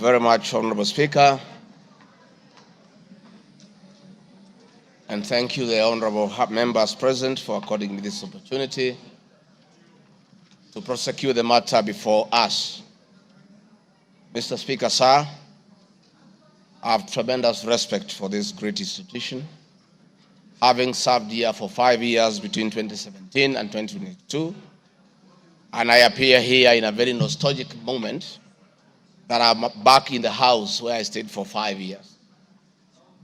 very much, Honorable Speaker. And thank you, the honorable members present, for according me this opportunity to prosecute the matter before us. Mr. Speaker, sir, I have tremendous respect for this great institution, having served here for 5 years between 2017 and 2022, and I appear here in a very nostalgic moment that I'm back in the house where I stayed for 5 years,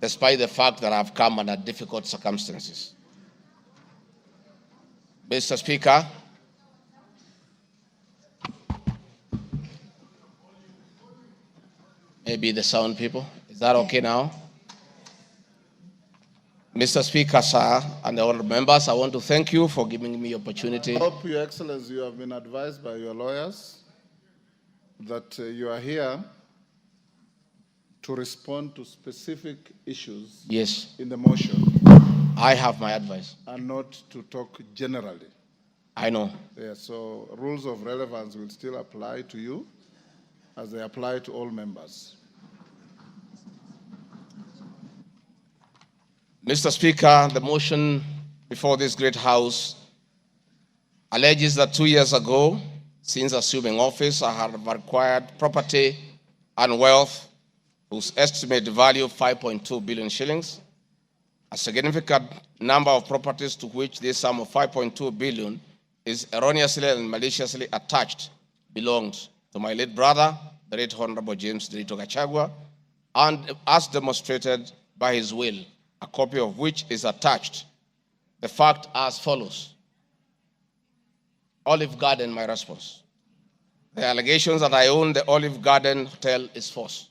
despite the fact that I've come under difficult circumstances. Mr. Speaker, maybe the sound people, is that okay now? Mr. Speaker, sir, and the honorable members, I want to thank you for giving me the opportunity. I hope, Your Excellency, you have been advised by your lawyers that you are here to respond to specific issues in the motion. I have my advice. And not to talk generally. I know. Yeah, so rules of relevance will still apply to you as they apply to all members. Mr. Speaker, the motion before this great house alleges that 2 years ago, since assuming office, I have acquired property and wealth whose estimated value of 5.2 billion shillings. A significant number of properties to which this sum of 5.2 billion is erroneously and maliciously attached belonged to my late brother, the late Honorable James Deputy Gachagua, and as demonstrated by his will, a copy of which is attached. The fact as follows. Olive Garden, my response. The allegations that I own the Olive Garden Hotel is false.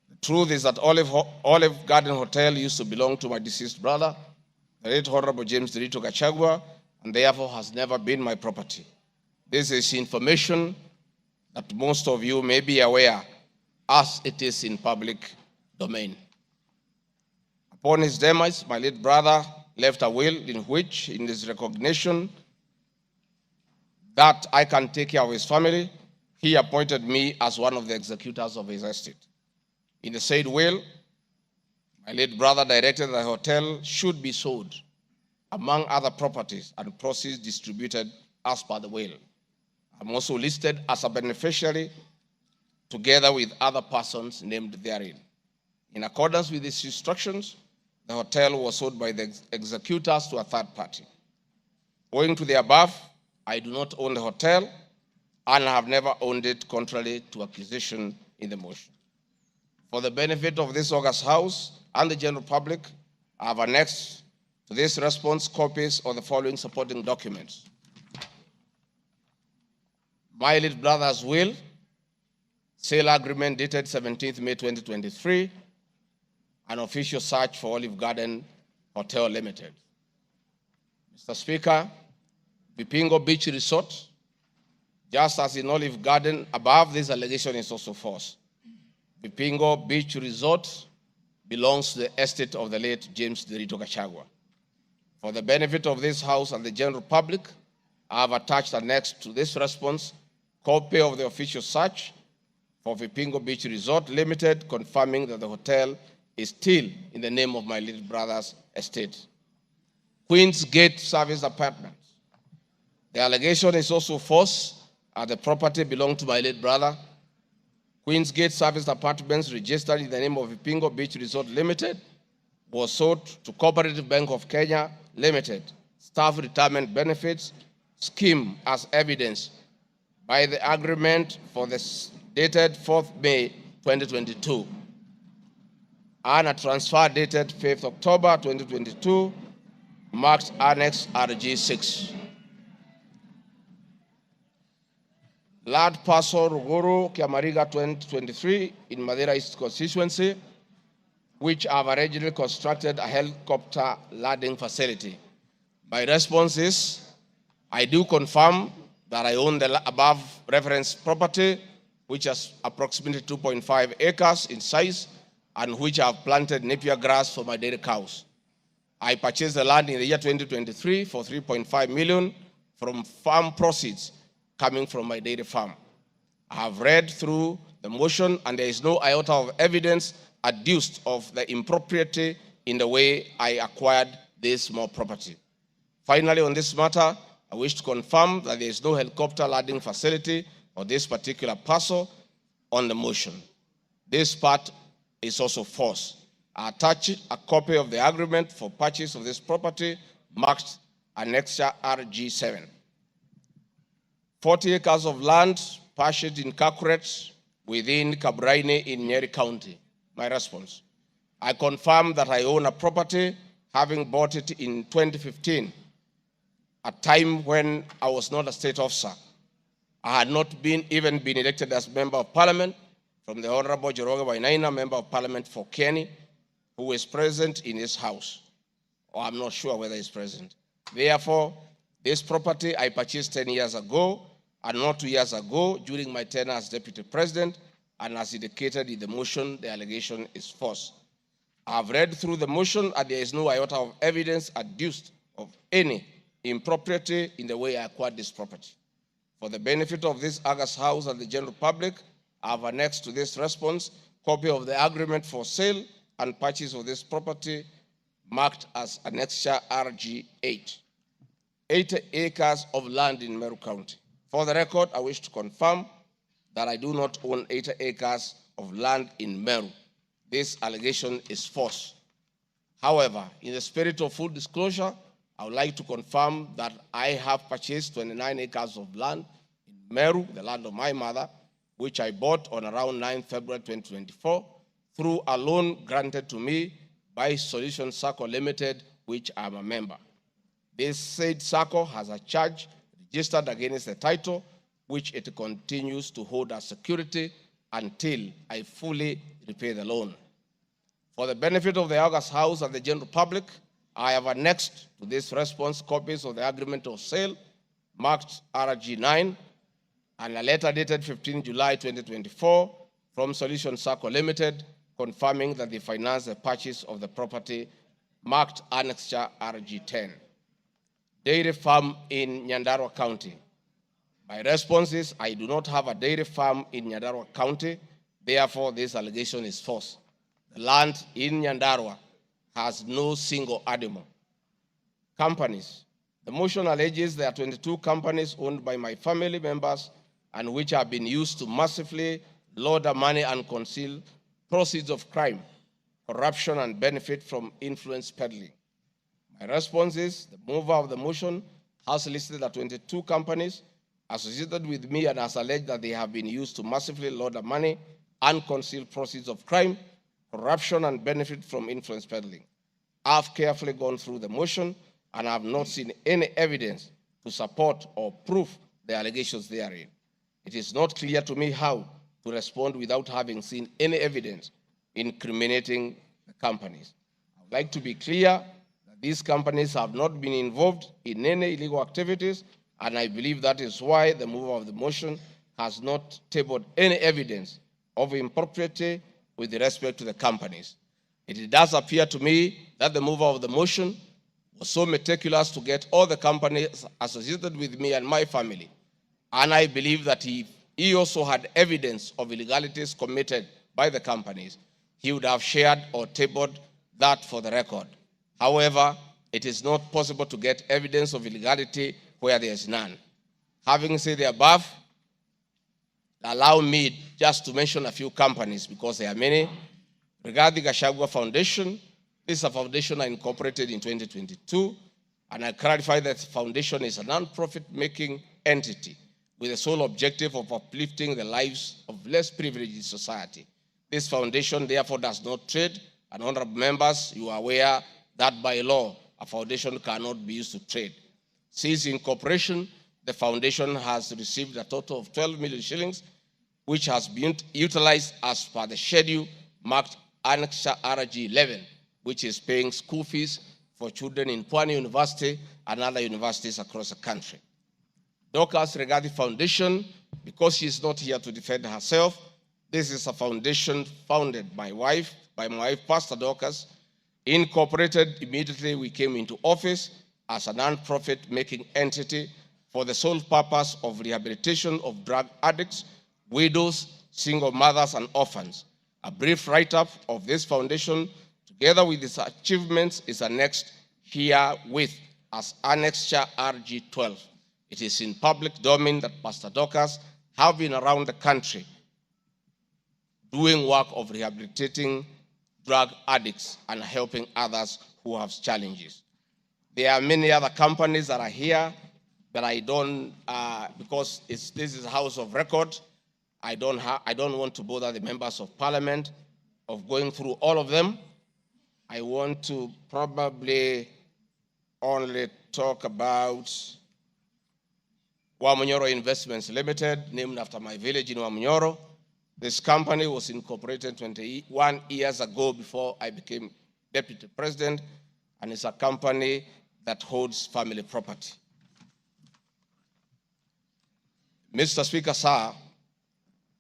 The truth is that Olive Garden Hotel used to belong to my deceased brother, the late Honorable James Deputy Gachagua, and therefore has never been my property. This is information that most of you may be aware as it is in public domain. Upon his demise, my late brother left a will in which, in his recognition that I can take care of his family, he appointed me as one of the executors of his estate. In the said will, my late brother directed that the hotel should be sold, among other properties, and proceeds distributed as per the will. I'm also listed as a beneficiary together with other persons named therein. In accordance with these instructions, the hotel was sold by the executors to a third party. Owing to the above, I do not own the hotel and have never owned it contrary to accusation in the motion. For the benefit of this august house and the general public, I have annexed to this response copies of the following supporting documents. My late brother's will, sale agreement dated 17th May 2023, an official search for Olive Garden Hotel Limited. Mr. Speaker, Baringo Beach Resort, just as in Olive Garden, above this allegation is also false. Baringo Beach Resort belongs to the estate of the late James Deputy Gachagua. For the benefit of this house and the general public, I have attached annexed to this response copy of the official search for Baringo Beach Resort Limited, confirming that the hotel is still in the name of my little brother's estate. Queen's Gate Service Apartments. The allegation is also false, as the property belonged to my late brother. Queen's Gate Service Apartments, registered in the name of Baringo Beach Resort Limited, was sold to Cooperative Bank of Kenya Limited, Staff Retirement Benefits Scheme, as evidenced by the agreement for the dated 4th May 2022. And a transfer dated 5th October 2022, marked Annex RG6. Land parcel Ruguru, Kiamariga 2023 in Madeira East constituency, which have originally constructed a helicopter landing facility. My response is, I do confirm that I own the above referenced property, which is approximately 2.5 acres in size, and which I have planted napier grass for my dairy cows. I purchased the land in the year 2023 for 3.5 million from farm proceeds coming from my dairy farm. I have read through the motion, and there is no iota of evidence adduced of the impropriety in the way I acquired this small property. Finally, on this matter, I wish to confirm that there is no helicopter landing facility for this particular parcel on the motion. This part is also false. I attach a copy of the agreement for purchase of this property marked Annexure RG7. 40 acres of land purchased in Kakuret within Kabraine in Nyeri County. My response: I confirm that I own a property, having bought it in 2015, a time when I was not a state officer. I had not even been elected as Member of Parliament from the Honorable Joroge Wainaina, Member of Parliament for Kenny, who is present in this house, or I'm not sure whether he's present. Therefore, this property I purchased 10 years ago, and not 2 years ago during my tenure as Deputy President, and as indicated in the motion, the allegation is false. I have read through the motion, and there is no iota of evidence adduced of any impropriety in the way I acquired this property. For the benefit of this August House and the general public, I have annexed to this response copy of the agreement for sale and purchase of this property marked as Annexure RG8. 80 acres of land in Meru County. For the record, I wish to confirm that I do not own 80 acres of land in Meru. This allegation is false. However, in the spirit of full disclosure, I would like to confirm that I have purchased 29 acres of land in Meru, the land of my mother, which I bought on around 9 February 2024 through a loan granted to me by Solution Circle Limited, which I am a member. This said circle has a charge registered against the title, which it continues to hold as security until I fully repay the loan. For the benefit of the August House and the general public, I have annexed to this response copies of the agreement of sale marked RG9 and a letter dated 15 July 2024 from Solution Circle Limited confirming that they financed the purchase of the property marked Annexure RG10. Dairy farm in Nyandarua County. My response is I do not have a dairy farm in Nyandarua County, therefore this allegation is false. The land in Nyandarua has no single animal. Companies. The motion alleges there are 22 companies owned by my family members and which have been used to massively launder money and conceal proceeds of crime, corruption, and benefit from influence peddling. My response is the mover of the motion has listed the 22 companies associated with me and has alleged that they have been used to massively launder money and conceal proceeds of crime, corruption, and benefit from influence peddling. I've carefully gone through the motion and I have not seen any evidence to support or prove the allegations therein. It is not clear to me how to respond without having seen any evidence incriminating the companies. I would like to be clear that these companies have not been involved in any illegal activities, and I believe that is why the mover of the motion has not tabled any evidence of impropriety with respect to the companies. It does appear to me that the mover of the motion was so meticulous to get all the companies associated with me and my family, and I believe that he also had evidence of illegalities committed by the companies, he would have shared or tabled that for the record. However, it is not possible to get evidence of illegality where there is none. Having said the above, allow me just to mention a few companies because there are many. Rigathi Gachagua Foundation. This is a foundation I incorporated in 2022, and I clarify that the foundation is a non-profit making entity with the sole objective of uplifting the lives of less privileged in society. This foundation therefore does not trade, and honorable members, you are aware that by law, a foundation cannot be used to trade. Since incorporation, the foundation has received a total of 12 million shillings, which has been utilized as per the schedule marked Annexure RG11, which is paying school fees for children in Pwani University and other universities across the country. Dorcas Rigathi Foundation, because she is not here to defend herself, this is a foundation founded by my wife, Pastor Dorcas, incorporated immediately we came into office as a non-profit making entity for the sole purpose of rehabilitation of drug addicts, widows, single mothers, and orphans. A brief write-up of this foundation, together with its achievements, is annexed herewith as Annexure RG 12. It is in public domain that Pastor Dorcas have been around the country doing work of rehabilitating drug addicts and helping others who have challenges. There are many other companies that are here, but I don't, because this is a house of record, I don't want to bother the members of parliament of going through all of them. I want to probably only talk about Wamunyoro Investments Limited, named after my village in Wamunyoro. This company was incorporated 21 years ago before I became deputy president, and it's a company that holds family property. Mr. Speaker, sir,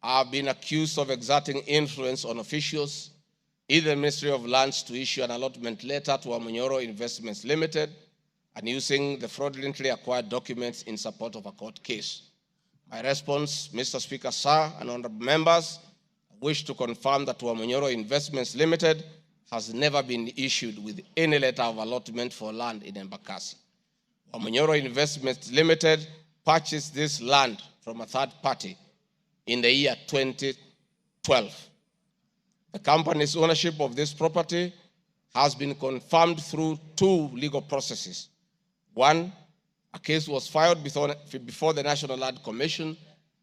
I've been accused of exerting influence on officials in the Ministry of Lands to issue an allotment letter to Wamunyoro Investments Limited and using the fraudulently acquired documents in support of a court case. My response, Mr. Speaker, sir, and honorable members, I wish to confirm that Wamunyoro Investments Limited has never been issued with any letter of allotment for land in Embakasi. Wamunyoro Investments Limited purchased this land from a third party in the year 2012. The company's ownership of this property has been confirmed through two legal processes. One, a case was filed before the National Land Commission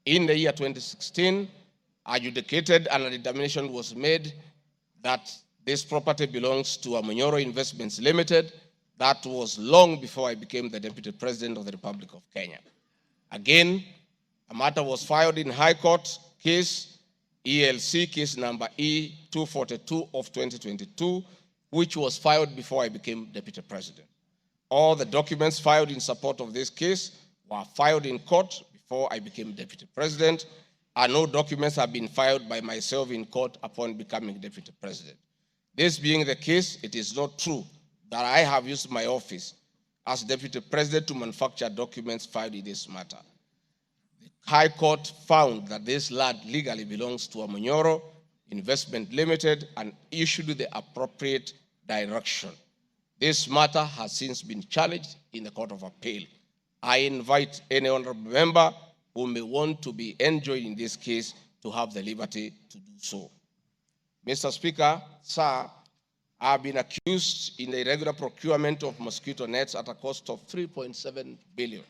in the year 2016, adjudicated, and a determination was made that this property belongs to Wamunyoro Investments Limited. That was long before I became the Deputy President of the Republic of Kenya. Again, a matter was filed in High Court, case ELC, case number E242 of 2022, which was filed before I became Deputy President. All the documents filed in support of this case were filed in court before I became Deputy President, and no documents have been filed by myself in court upon becoming Deputy President. This being the case, it is not true that I have used my office as Deputy President to manufacture documents filed in this matter. The High Court found that this land legally belongs to Wamunyoro Investment Limited and issued the appropriate direction. This matter has since been challenged in the Court of Appeal. I invite any honorable member who may want to be enjoined in this case to have the liberty to do so. Mr. Speaker, sir, I have been accused in the irregular procurement of mosquito nets at a cost of 3.7 billion.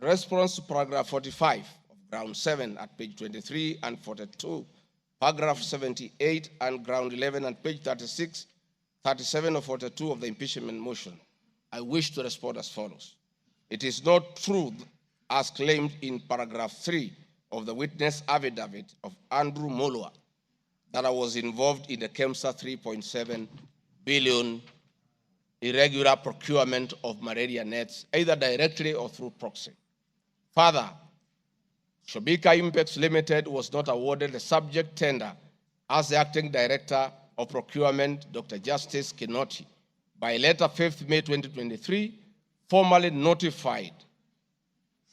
In response to paragraph 45 of ground 7 at page 23 and 42, paragraph 78 and ground 11 and page 36, 37 or 42 of the impeachment motion, I wish to respond as follows. It is not true, as claimed in paragraph 3 of the witness affidavit of Andrew Mulwa, that I was involved in the KEMSA 3.7 billion irregular procurement of malaria nets, either directly or through proxy. Further, Shobika Impex Limited was not awarded the subject tender as the acting director of procurement, Dr. Justice Kinoti, by letter 5th May 2023, formally notified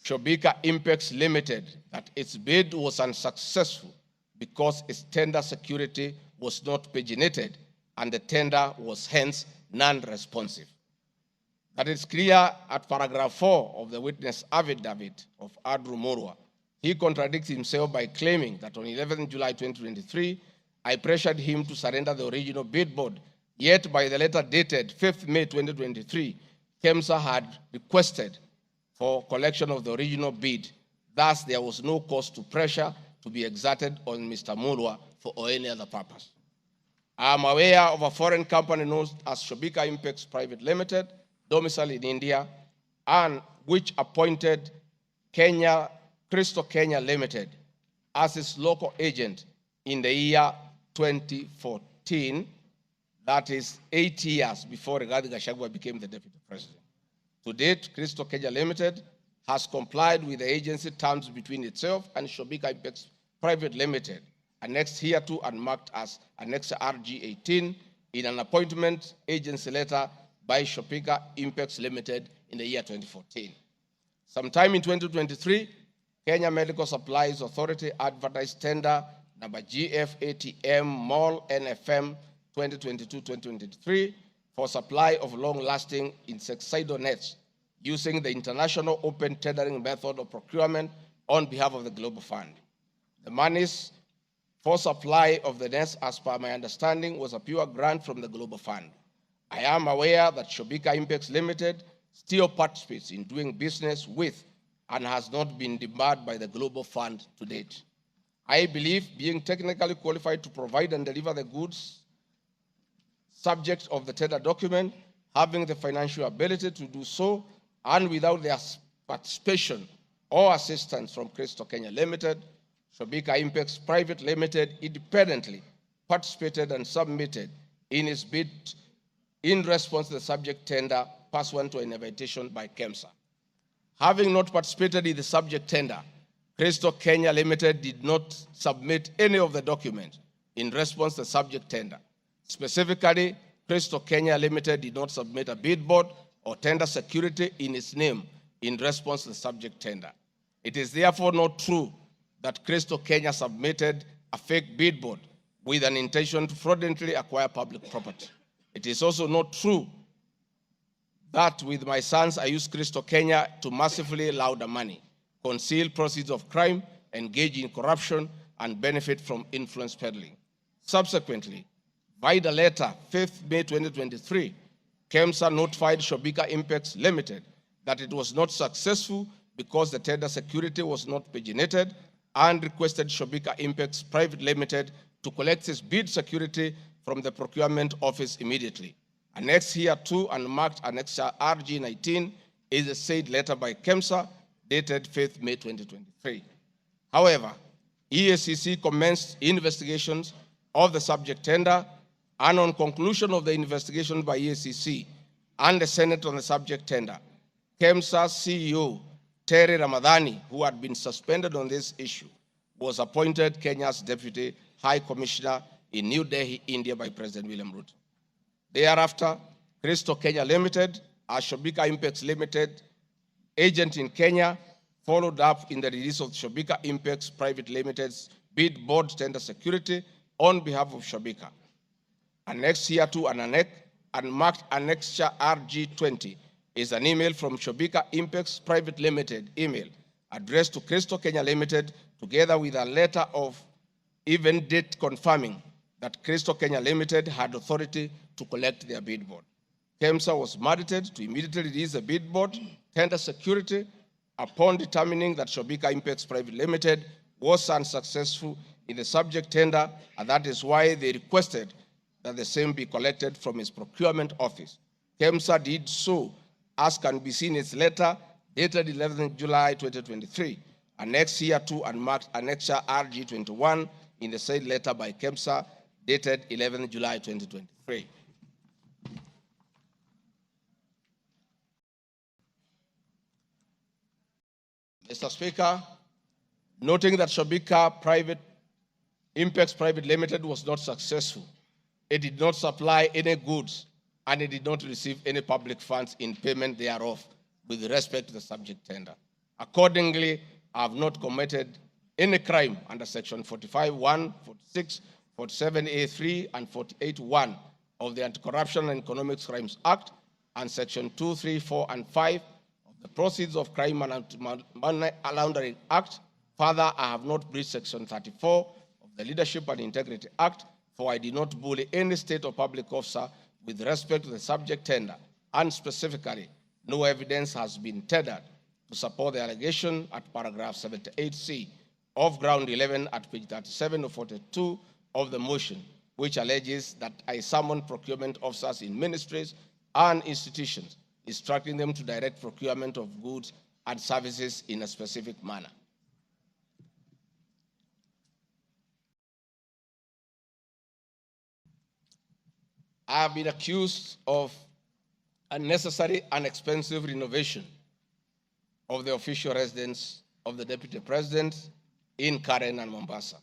Shobika Impex Limited that its bid was unsuccessful because its tender security was not paginated and the tender was hence non-responsive. That is clear at paragraph 4 of the witness affidavit of Andrew Mulwa. He contradicts himself by claiming that on 11 July 2023, I pressured him to surrender the original bid board, yet by the letter dated 5th May 2023, KEMSA had requested for collection of the original bid. Thus, there was no cause to pressure to be exerted on Mr. Mulwa for any other purpose. I am aware of a foreign company known as Shobika Impex Private Limited, domiciled in India, and which appointed Crystal Kenya Limited as its local agent in the year 2014, that is 8 years before Rigathi Gachagua became the Deputy President. To date, Crystal Kenya Limited has complied with the agency terms between itself and Shobika Impex Private Limited, annexed hereto and marked as Annexure RG 18 in an appointment agency letter by Shobika Impex Limited in the year 2014. Sometime in 2023, Kenya Medical Supplies Authority advertised tender number GF-ATM MOL NFM 2022-2023 for supply of long-lasting insecticidal nets using the international open tendering method of procurement on behalf of the Global Fund. The monies for supply of the nets, as per my understanding, was a pure grant from the Global Fund. I am aware that Shobika Impex Limited still participates in doing business with and has not been debarred by the Global Fund to date. I believe being technically qualified to provide and deliver the goods subject of the tender document, having the financial ability to do so, and without their participation or assistance from Crystal Kenya Limited, Shobika Impex Private Limited independently participated and submitted in its bid in response to the subject tender pursuant to an invitation by KEMSA. Having not participated in the subject tender, Crystal Kenya Limited did not submit any of the documents in response to the subject tender. Specifically, Crystal Kenya Limited did not submit a bid board or tender security in its name in response to the subject tender. It is therefore not true that Crystal Kenya submitted a fake bid board with an intention to fraudulently acquire public property. It is also not true that with my sons I used Crystal Kenya to massively launder money, conceal proceeds of crime, engage in corruption, and benefit from influence peddling. Subsequently, by the letter 5th May 2023, KEMSA notified Shobika Impex Limited that it was not successful because the tender security was not paginated, and requested Shobika Impex Private Limited to collect its bid security from the procurement office immediately. Annexed here to and marked Annexure RG19 is a said letter by KEMSA dated 5th May 2023. However, EACC commenced investigations of the subject tender, and on conclusion of the investigation by EACC and the Senate on the subject tender, KEMSA CEO Terry Ramadhani, who had been suspended on this issue, was appointed Kenya's Deputy High Commissioner in New Delhi, India by President William Ruto. Thereafter, Crystal Kenya Limited, a Shobika Impex Limited agent in Kenya, followed up in the release of Shobika Impex Private Limited's bid board tender security on behalf of Shobika. Annexed here to and marked Annexure RG20 is an email from Shobika Impex Private Limited email addressed to Crystal Kenya Limited, together with a letter of even date confirming that Crystal Kenya Limited had authority to collect their bid board. KEMSA was mandated to immediately release the bid board tender security upon determining that Shobika Impex Private Limited was unsuccessful in the subject tender, and that is why they requested that the same be collected from its procurement office. KEMSA did so, as can be seen in its letter dated 11th July 2023, annexed here to and marked Annexure RG21 in the said letter by KEMSA dated 11th July 2023. Mr. Speaker, noting that Shobika Impex Private Limited was not successful, it did not supply any goods, and it did not receive any public funds in payment thereof with respect to the subject tender. Accordingly, I have not committed any crime under Section 45(1), 46, 47A3, and 48(1) of the Anti-Corruption and Economic Crimes Act, and Section 2, 3, 4, and 5 of the Proceeds of Crime and Money Laundering Act. Further, I have not breached Section 34 of the Leadership and Integrity Act, for I did not bully any state or public officer with respect to the subject tender, and specifically, no evidence has been tendered to support the allegation at paragraph 78C of ground 11 at page 37 of 42 of the motion, which alleges that I summoned procurement officers in ministries and institutions, instructing them to direct procurement of goods and services in a specific manner. I have been accused of unnecessary and expensive renovation of the official residence of the Deputy President in Karen and Mombasa.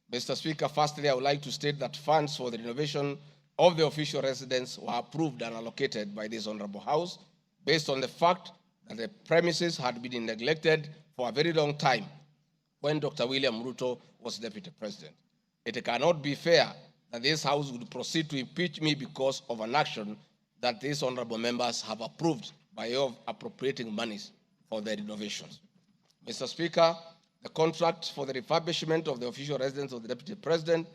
Mr. Speaker, firstly, I would like to state that funds for the renovation of the official residence were approved and allocated by this Honorable House based on the fact that the premises had been neglected for a very long time when Dr. William Ruto was Deputy President. It cannot be fair that this House would proceed to impeach me because of an action that these honorable members have approved by way of appropriating monies for their renovations. Mr. Speaker, the contract for the refurbishment of the official residence of the Deputy President,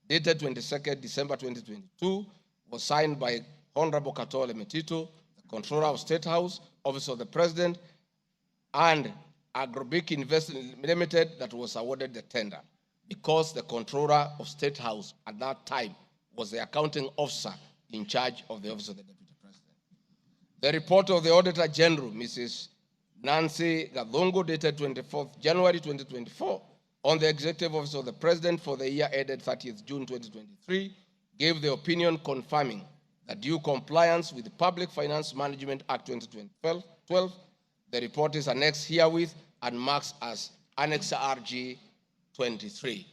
dated 22nd December 2022, was signed by Honorable Katole Metito, the Controller of State House, Office of the President, and Agrobic Investment Limited that was awarded the tender, because the Controller of State House at that time was the accounting officer in charge of the Office of the Deputy President. The report of the Auditor General, Mrs. Nancy Gadhongo, dated 24th January 2024, on the Executive Office of the President for the year ended 30th June 2023, gave the opinion confirming that due compliance with the Public Finance Management Act 2012, the report is annexed herewith and marks as Annex RG 23.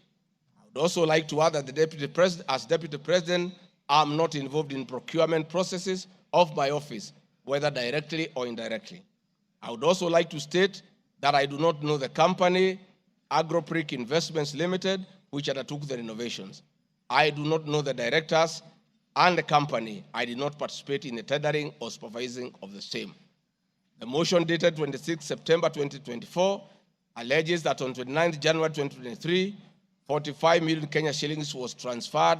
I would also like to add that the Deputy President, as Deputy President, I'm not involved in procurement processes of my office, whether directly or indirectly. I would also like to state that I do not know the company, Agropric Investments Limited, which undertook the renovations. I do not know the directors and the company. I did not participate in the tendering or supervising of the same. The motion dated 26 September 2024 alleges that on 29 January 2023, 45 million Kenya shillings was transferred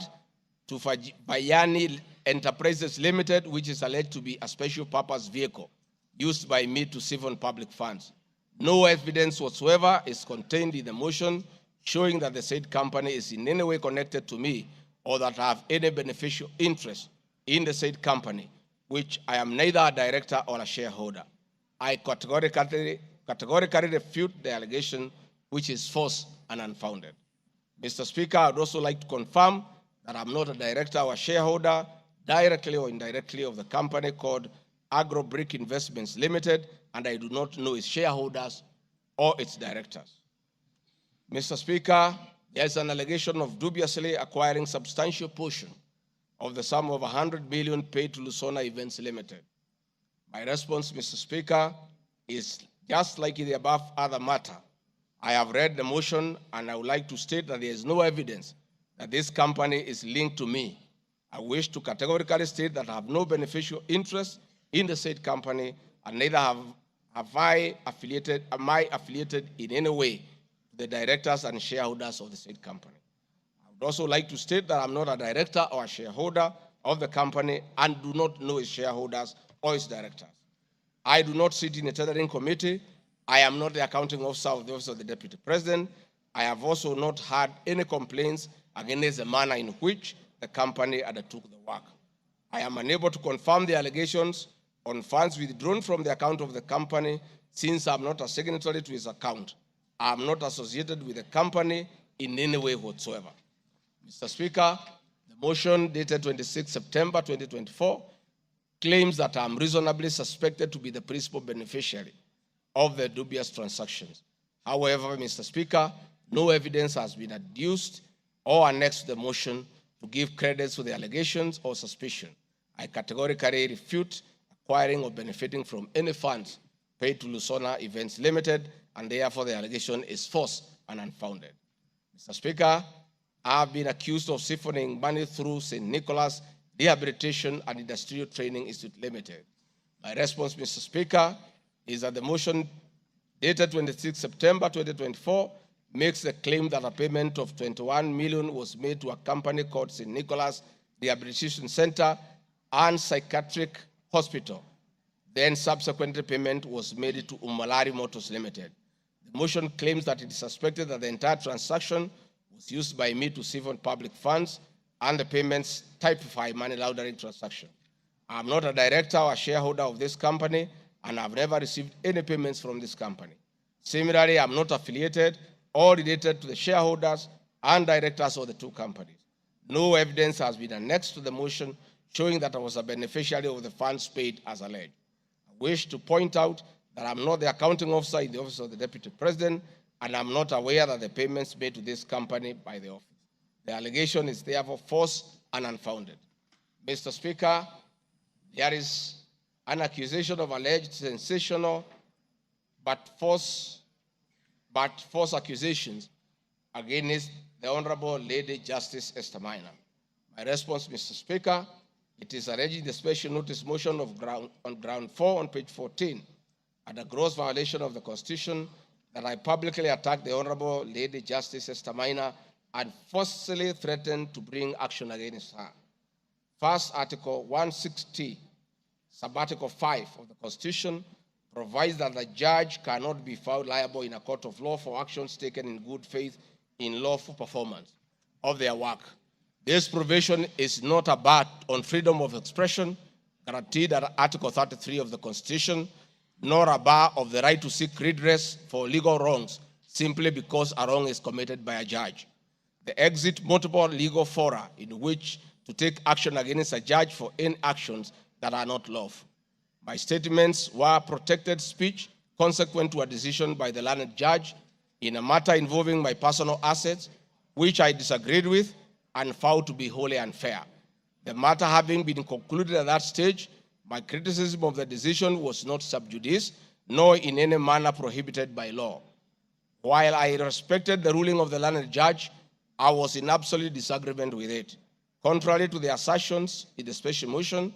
to Bayani Enterprises Limited, which is alleged to be a special purpose vehicle used by me to siphon public funds. No evidence whatsoever is contained in the motion showing that the said company is in any way connected to me or that I have any beneficial interest in the said company, which I am neither a director or a shareholder. I categorically refute the allegation, which is false and unfounded. Mr. Speaker, I would also like to confirm that I'm not a director or a shareholder, directly or indirectly, of the company called Agrobrick Investments Limited, and I do not know its shareholders or its directors. Mr. Speaker, there is an allegation of dubiously acquiring substantial portion of the sum of 100 billion paid to Lusona Events Limited. My response, Mr. Speaker, is just like in the above other matter. I have read the motion and I would like to state that there is no evidence that this company is linked to me. I wish to categorically state that I have no beneficial interest in the said company, and neither am I affiliated in any way to the directors and shareholders of the said company. I would also like to state that I'm not a director or a shareholder of the company and do not know its shareholders or its directors. I do not sit in a tendering committee. I am not the accounting officer of the Office of the Deputy President. I have also not had any complaints against the manner in which the company undertook the work. I am unable to confirm the allegations on funds withdrawn from the account of the company, since I am not a signatory to its account. I am not associated with the company in any way whatsoever. Mr. Speaker, the motion dated 26 September 2024 claims that I am reasonably suspected to be the principal beneficiary of the dubious transactions. However, Mr. Speaker, no evidence has been adduced or annexed to the motion to give credit to the allegations or suspicion. I categorically refute acquiring or benefiting from any funds paid to Lusona Events Limited, and therefore the allegation is false and unfounded. Mr. Speaker, I have been accused of siphoning money through St. Nicholas Rehabilitation and Industrial Training Institute Limited. My response, Mr. Speaker, is that the motion dated 26 September 2024 makes the claim that a payment of 21 million was made to a company called St. Nicholas Rehabilitation Center and Psychiatric Hospital. Then subsequently payment was made to Umalari Motors Limited. The motion claims that it is suspected that the entire transaction was used by me to siphon public funds and the payments typify money laundering transaction. I am not a director or a shareholder of this company, and I've never received any payments from this company. Similarly, I'm not affiliated or related to the shareholders and directors of the two companies. No evidence has been annexed to the motion showing that I was a beneficiary of the funds paid as alleged. I wish to point out that I'm not the accounting officer in the Office of the Deputy President, and I'm not aware that the payments made to this company by the office. The allegation is therefore false and unfounded. Mr. Speaker, there is an accusation of alleged sensational but false but false accusations against the Honorable Lady Justice Esther Minor. My response, Mr. Speaker, it is alleged in the special notice motion on ground 4 on page 14, at a gross violation of the Constitution, that I publicly attacked the Honorable Lady Justice Esther Minor and forcefully threatened to bring action against her. First, Article 160, Subarticle 5 of the Constitution provides that the judge cannot be found liable in a court of law for actions taken in good faith in lawful performance of their work. This provision is not a bar on freedom of expression guaranteed at Article 33 of the Constitution, nor a bar of the right to seek redress for legal wrongs simply because a wrong is committed by a judge. They exit multiple legal fora in which to take action against a judge for any actions that are not lawful. My statements were protected speech consequent to a decision by the learned judge in a matter involving my personal assets, which I disagreed with and found to be wholly unfair. The matter having been concluded at that stage, my criticism of the decision was not sub judice, nor in any manner prohibited by law. While I respected the ruling of the learned judge, I was in absolute disagreement with it. Contrary to the assertions in the special motion,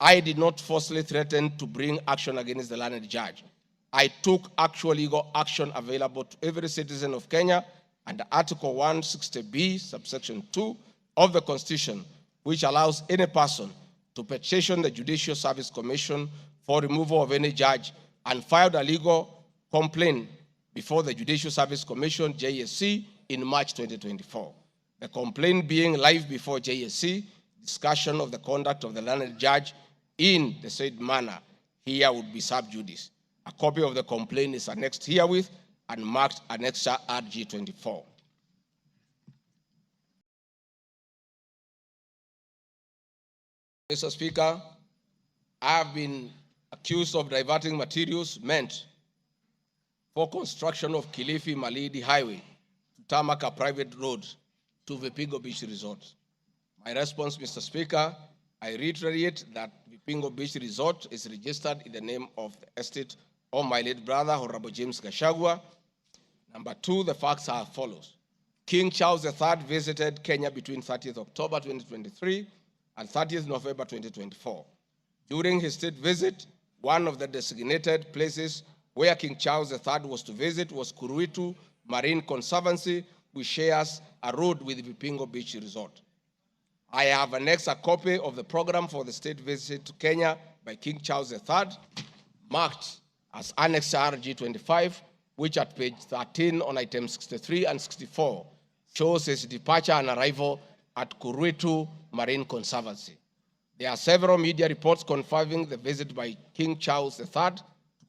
I did not falsely threaten to bring action against the learned judge. I took actual legal action available to every citizen of Kenya under Article 160B, subsection 2 of the Constitution, which allows any person to petition the Judicial Service Commission for removal of any judge, and filed a legal complaint before the Judicial Service Commission, JSC, in March 2024. The complaint being live before JSC, discussion of the conduct of the learned judge in the said manner here would be sub judice. A copy of the complaint is annexed herewith and marked Annexure RG 24. Mr. Speaker, I have been accused of diverting materials meant for construction of Kilifi Malindi Highway to tarmac a private road to Vipingo Beach Resort. My response, Mr. Speaker, I reiterate that Vipingo Beach Resort is registered in the name of the estate of my late brother, Honorable James Gachagua. Number two, the facts are as follows. King Charles III visited Kenya between 30th October 2023 and 30th November 2024. During his state visit, one of the designated places where King Charles III was to visit was Kuruitu Marine Conservancy, which shares a road with Vipingo Beach Resort. I have annexed a copy of the program for the state visit to Kenya by King Charles III, marked as Annex RG 25, which at page 13 on items 63 and 64 shows his departure and arrival at Kuruitu Marine Conservancy. There are several media reports confirming the visit by King Charles III to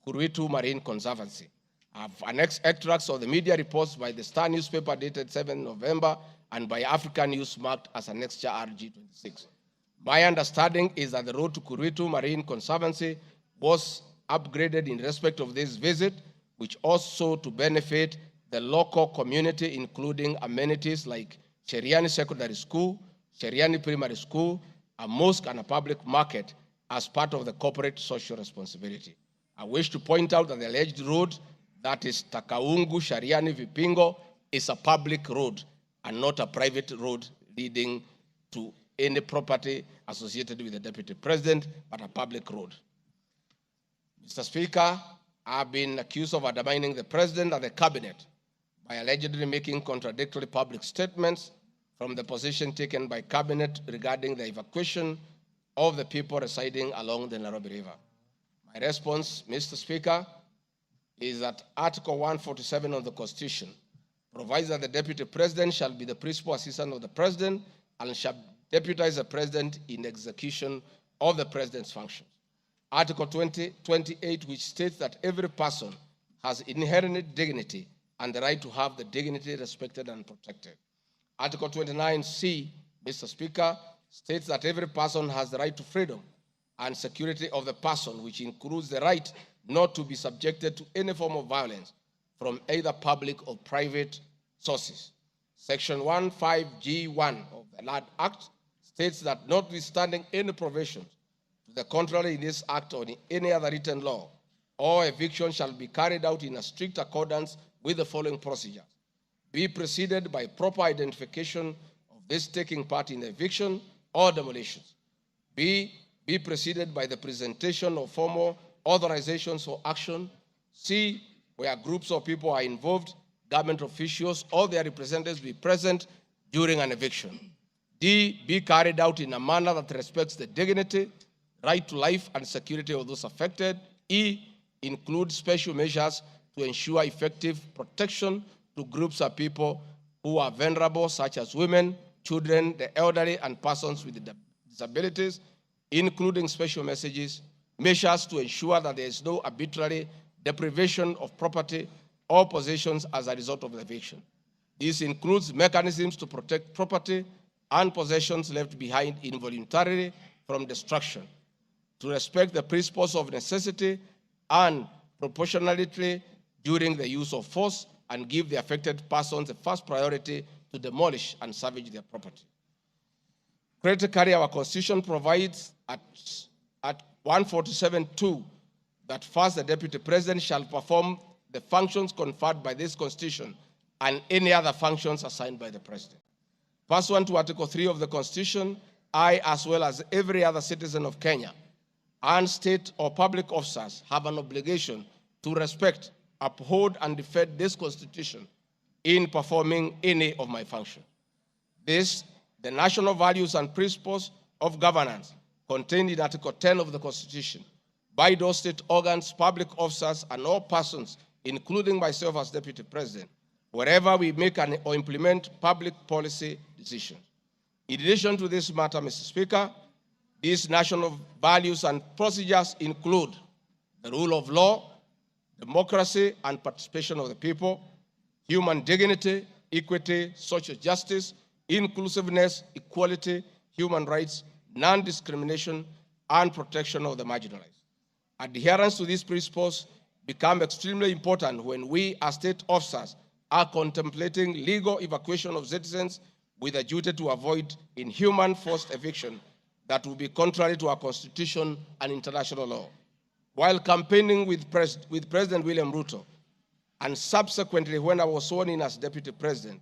Kuruitu Marine Conservancy. I have annexed extracts of the media reports by the Star newspaper dated 7 November and by African News marked as Annexure RG 26. My understanding is that the road to Kuruitu Marine Conservancy was upgraded in respect of this visit, which also to benefit the local community, including amenities like Sheriani Secondary School, Sheriani Primary School, a mosque, and a public market as part of the corporate social responsibility. I wish to point out that the alleged road, that is Takaungu Sheriani Vipingo, is a public road and not a private road leading to any property associated with the Deputy President, but a public road. Mr. Speaker, I have been accused of undermining the President and the Cabinet by allegedly making contradictory public statements from the position taken by Cabinet regarding the evacuation of the people residing along the Nairobi River. My response, Mr. Speaker, is that Article 147 of the Constitution provides that the Deputy President shall be the principal assistant of the President and shall deputize the President in execution of the President's functions. Article 28, which states that every person has inherent dignity and the right to have the dignity respected and protected. Article 29C, Mr. Speaker, states that every person has the right to freedom and security of the person, which includes the right not to be subjected to any form of violence from either public or private sources. Section 15G1 of the Land Act states that notwithstanding any provisions to the contrary in this act or in any other written law, all eviction shall be carried out in a strict accordance with the following procedures. Be preceded by proper identification of this taking part in the eviction or demolitions. B, be preceded by the presentation of formal authorizations for action. C, where groups of people are involved, government officials or their representatives be present during an eviction. D, be carried out in a manner that respects the dignity, right to life and security of those affected. E, include special measures to ensure effective protection to groups of people who are vulnerable, such as women, children, the elderly, and persons with disabilities, including special measures to ensure that there is no arbitrary deprivation of property or possessions as a result of the eviction. This includes mechanisms to protect property and possessions left behind involuntarily from destruction, to respect the principles of necessity and proportionality during the use of force, and give the affected persons the first priority to demolish and salvage their property. Critically, our Constitution provides at 147(2) that first the Deputy President shall perform the functions conferred by this Constitution and any other functions assigned by the President. Pursuant to Article 3 of the Constitution, I, as well as every other citizen of Kenya, and state or public officers have an obligation to respect, uphold, and defend this Constitution in performing any of my functions. This, the national values and principles of governance contained in Article 10 of the Constitution by those state organs, public officers, and all persons, including myself as Deputy President, wherever we make or implement public policy decisions. In addition to this matter, Mr. Speaker, these national values and procedures include the rule of law, democracy and participation of the people, human dignity, equity, social justice, inclusiveness, equality, human rights, non-discrimination, and protection of the marginalized. Adherence to these principles become extremely important when we as state officers are contemplating legal evacuation of citizens with a duty to avoid inhuman forced eviction that will be contrary to our Constitution and international law. While campaigning with President William Ruto, and subsequently when I was sworn in as Deputy President,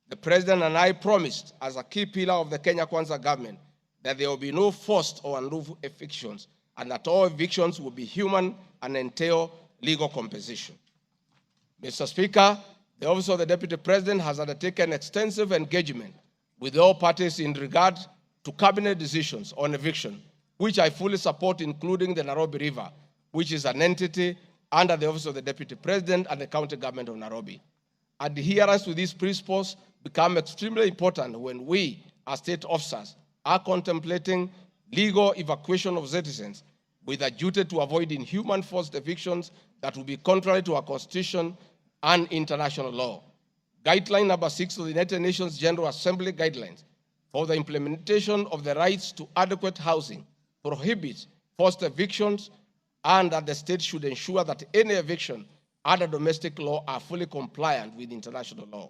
the President and I promised as a key pillar of the Kenya Kwanza government that there will be no forced or unlawful evictions and that all evictions will be human and entail legal compensation. Mr. Speaker, the Office of the Deputy President has undertaken extensive engagement with all parties in regard to cabinet decisions on eviction, which I fully support, including the Nairobi River, which is an entity under the Office of the Deputy President and the County Government of Nairobi. Adherence to these principles become extremely important when we, as state officers, are contemplating legal evacuation of citizens with a duty to avoid inhuman forced evictions that will be contrary to our Constitution and international law. Guideline number 6 of the United Nations General Assembly Guidelines for the implementation of the rights to adequate housing prohibits forced evictions, and that the state should ensure that any eviction under domestic law are fully compliant with international law.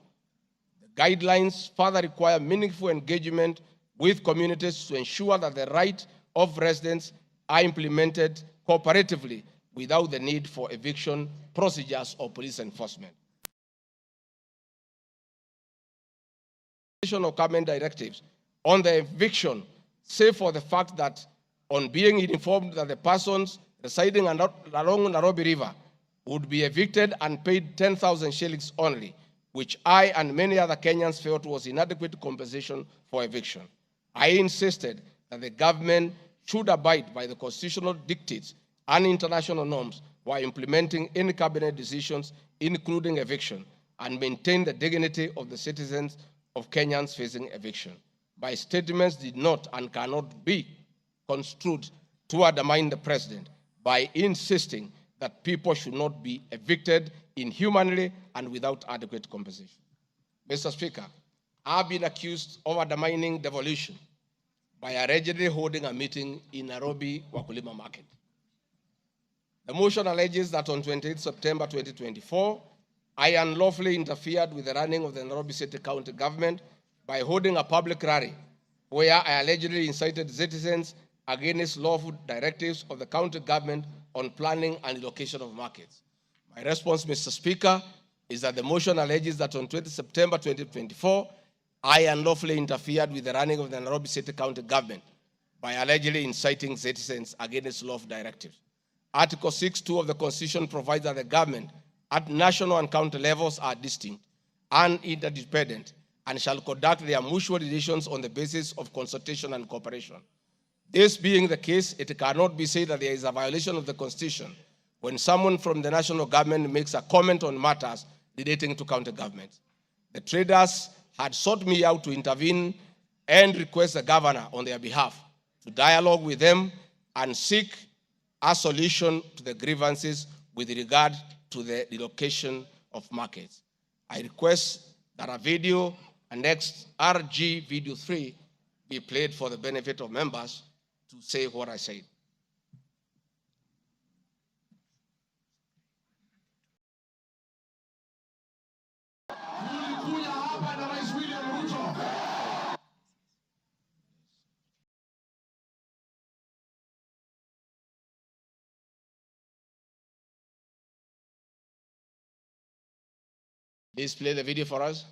The guidelines further require meaningful engagement with communities to ensure that the rights of residents are implemented cooperatively without the need for eviction procedures or police enforcement. Of government directives on the eviction, save for the fact that on being informed that the persons residing along Nairobi River would be evicted and paid 10,000 shillings only, which I and many other Kenyans felt was inadequate compensation for eviction. I insisted that the government should abide by the constitutional dictates and international norms while implementing any cabinet decisions, including eviction, and maintain the dignity of the citizens of Kenyans facing eviction. My statements did not and cannot be construed to undermine the president by insisting that people should not be evicted inhumanly and without adequate compensation. Mr. Speaker, I've been accused of undermining devolution by allegedly holding a meeting in Nairobi Wakulima Market. The motion alleges that on 28 September 2024, I unlawfully interfered with the running of the Nairobi City County government by holding a public rally where I allegedly incited citizens against lawful directives of the county government on planning and location of markets. My response, Mr. Speaker, is that the motion alleges that on 20 September 2024, I unlawfully interfered with the running of the Nairobi City County government by allegedly inciting citizens against law of directives. Article 6(2) of the Constitution provides that the government at national and county levels are distinct and interdependent and shall conduct their mutual relations on the basis of consultation and cooperation. This being the case, it cannot be said that there is a violation of the Constitution when someone from the national government makes a comment on matters relating to county government. The traders had sought me out to intervene and request the governor on their behalf to dialogue with them and seek a solution to the grievances with regard to the relocation of markets. I request that a video annexed RG Video 3 be played for the benefit of members to say what I said. Please play the video for us.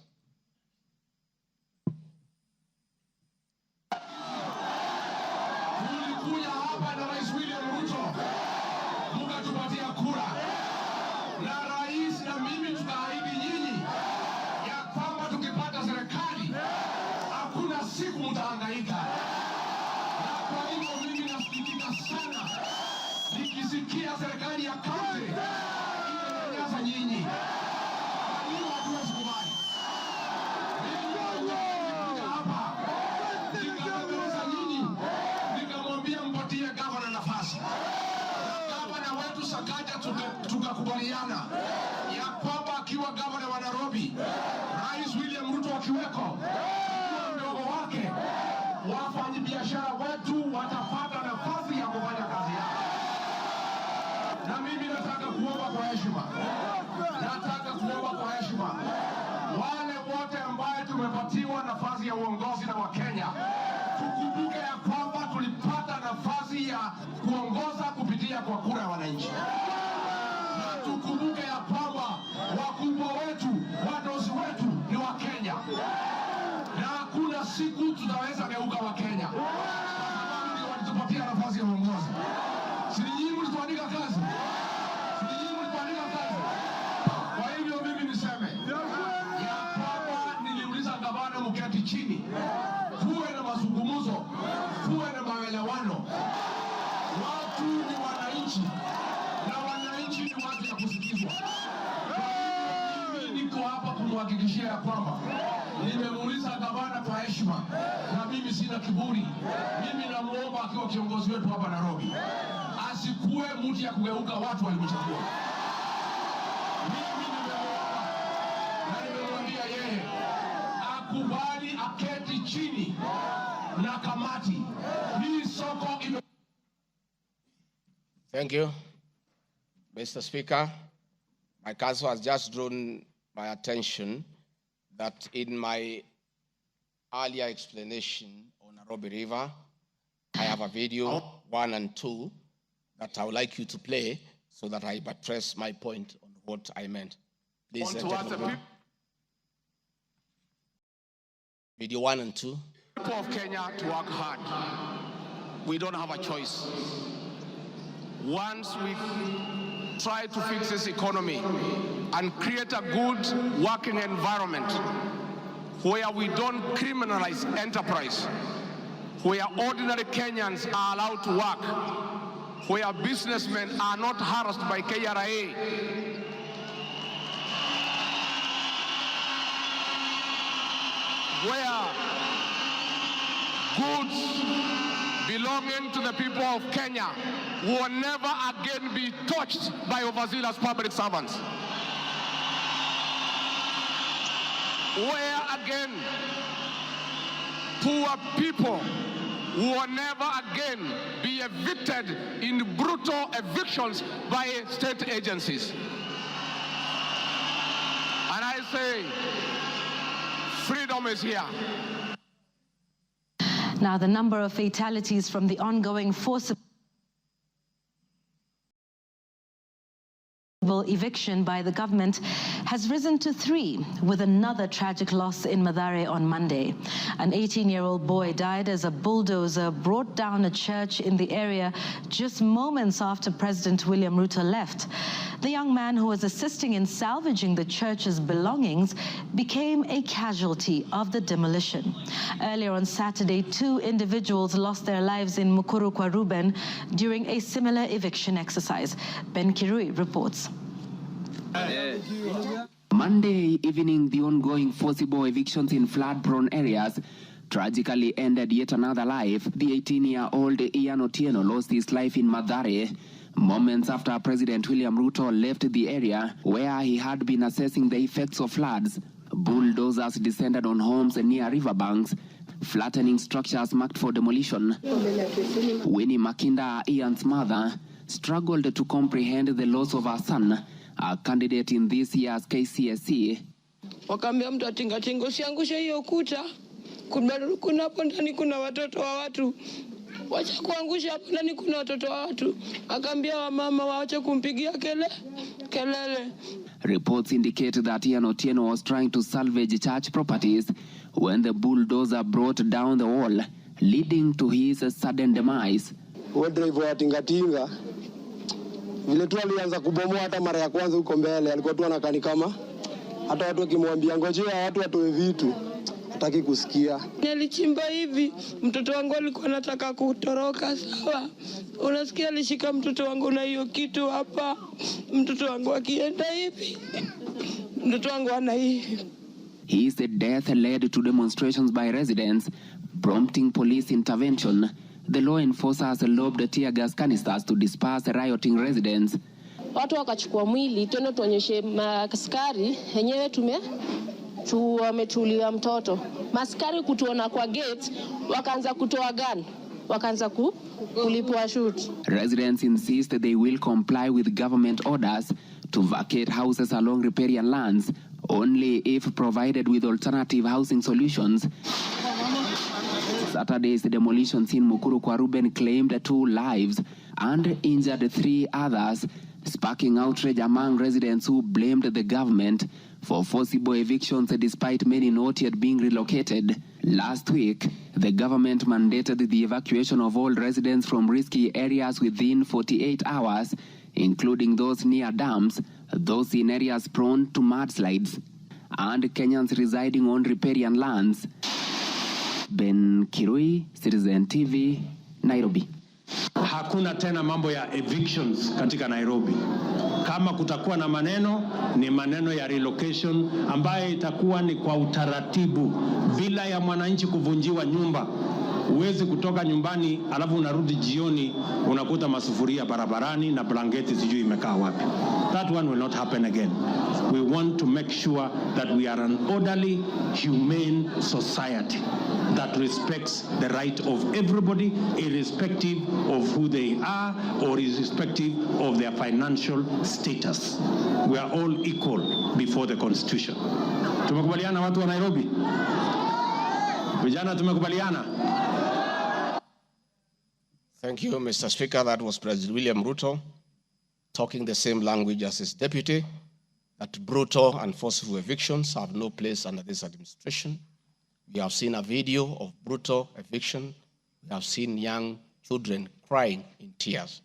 Tukakubaliana ya kwamba akiwa gavana wa Nairobi, Rais William Ruto akiweko, mdogo wake, wafanyabiashara wetu watapata nafasi ya kufanya kazi yao. Na mimi nataka kuomba kwa heshima, wale wote ambao tumepatiwa nafasi ya uongozi na Wakenya, tukumbuke ya kwamba tulipata nafasi ya kuongoza kupitia kwa kura ya wananchi. Tukumbuke ya kwamba wakubwa wetu, wadosi wetu ni Wakenya, na hakuna siku tutaweza geuka Wakenya ndio walitupatia nafasi ya uongozi. Si nyinyi mlituandika kazi? Kwa hivyo mimi niseme ya kwamba niliuliza gavana mketi chini, kuwe na mazungumzo, kuwe na maelewano. Watu ni wananchi na wananchi ni watu ya kusikizwa. Mimi niko hapa kumhakikishia ya kwamba nimemuuliza gavana kwa heshima, na mimi sina kiburi. Mimi namuomba akiwa kiongozi wetu hapa Nairobi, asikuwe mtu ya kugeuka watu walimchagua. Mimi nimemuomba na nimemwambia yeye akubali aketi chini na kamati hii soko ime... Thank you, Mr. Speaker. My counsel has just drawn my attention that in my earlier explanation on Nairobi River, I have a video 1 and 2 that I would like you to play so that I buttress my point on what I meant. Please, video 1 and 2. People of Kenya to work hard. We don't have a choice. Once we try to fix this economy and create a good working environment where we don't criminalize enterprise, where ordinary Kenyans are allowed to work, where businessmen are not harassed by KRA, where goods belonging to the people of Kenya will never again be touched by overzealous public servants. Where again poor people will never again be evicted in brutal evictions by state agencies. And I say, freedom is here. Now, the number of fatalities from the ongoing forcible forcible eviction by the government has risen to 3, with another tragic loss in Mathare on Monday. An 18-year-old boy died as a bulldozer brought down a church in the area just moments after President William Ruto left. The young man, who was assisting in salvaging the church's belongings, became a casualty of the demolition. Earlier on Saturday, 2 individuals lost their lives in Mukuru kwa Ruben during a similar eviction exercise. Ben Kirui reports. Monday evening, the ongoing forcible evictions in flood-prone areas tragically ended yet another life. The 18-year-old Ian Otieno lost his life in Mathare moments after President William Ruto left the area where he had been assessing the effects of floods. Bulldozers descended on homes near riverbanks, flattening structures marked for demolition. Winnie Makinda, Ian's mother, struggled to comprehend the loss of her son, a candidate in this year's KCSE. Wakaambia mtu atingatinga usiangushe hiyo kuta. Kuna hapo ndani kuna watoto wa watu. Wacha kuangusha hapo ndani kuna watoto wa watu. Akaambia wamama waache kumpigia kelele. Reports indicate that Ian Otieno was trying to salvage church properties when the bulldozer brought down the wall, leading to his sudden demise. Driver wa tingatinga vile tu alianza kubomoa hata mara ya kwanza huko mbele, alikuwa tu anakani kama hata watu wakimwambia ngojea watu watoe vitu hataki kusikia. Nilichimba hivi, mtoto wangu alikuwa anataka kutoroka, sawa. Unasikia alishika mtoto wangu na hiyo kitu hapa. Mtoto wangu akienda hivi, mtoto wangu ana hivi. His death led to demonstrations by residents, prompting police intervention. The law enforcers lobbed tear gas canisters to disperse rioting residents. Watu wakachukua mwili tena tuonyeshe maskari yenyewe wametulia mtoto. Maskari kutuona kwa gate wakaanza kutoa gun. Wakaanza kulipua shoot. Residents insist they will comply with government orders to vacate houses along riparian lands only if provided with alternative housing solutions. Saturday's demolitions in Mukuru kwa Ruben claimed 2 lives and injured 3 others, sparking outrage among residents who blamed the government for forcible evictions despite many not yet being relocated. Last week, the government mandated the evacuation of all residents from risky areas within 48 hours, including those near dams, those in areas prone to mudslides, and Kenyans residing on riparian lands. Ben Kirui, Citizen TV, Nairobi. Hakuna tena mambo ya evictions katika Nairobi. Kama kutakuwa na maneno, ni maneno ya relocation ambaye itakuwa ni kwa utaratibu bila ya mwananchi kuvunjiwa nyumba. Uwezi kutoka nyumbani alafu unarudi jioni unakuta masufuria barabarani na blanketi sijui imekaa wapi. That one will not happen again. We want to make sure that we are an orderly, humane society that respects the right of everybody, irrespective of who they are or irrespective of their financial status. We are all equal before the Constitution. Tumekubaliana watu wa Nairobi? Vijana tumekubaliana? Thank you, Mr. Speaker. That was President William Ruto talking the same language as his deputy, that brutal and forceful evictions have no place under this administration. We have seen a video of brutal eviction. We have seen young children crying in tears.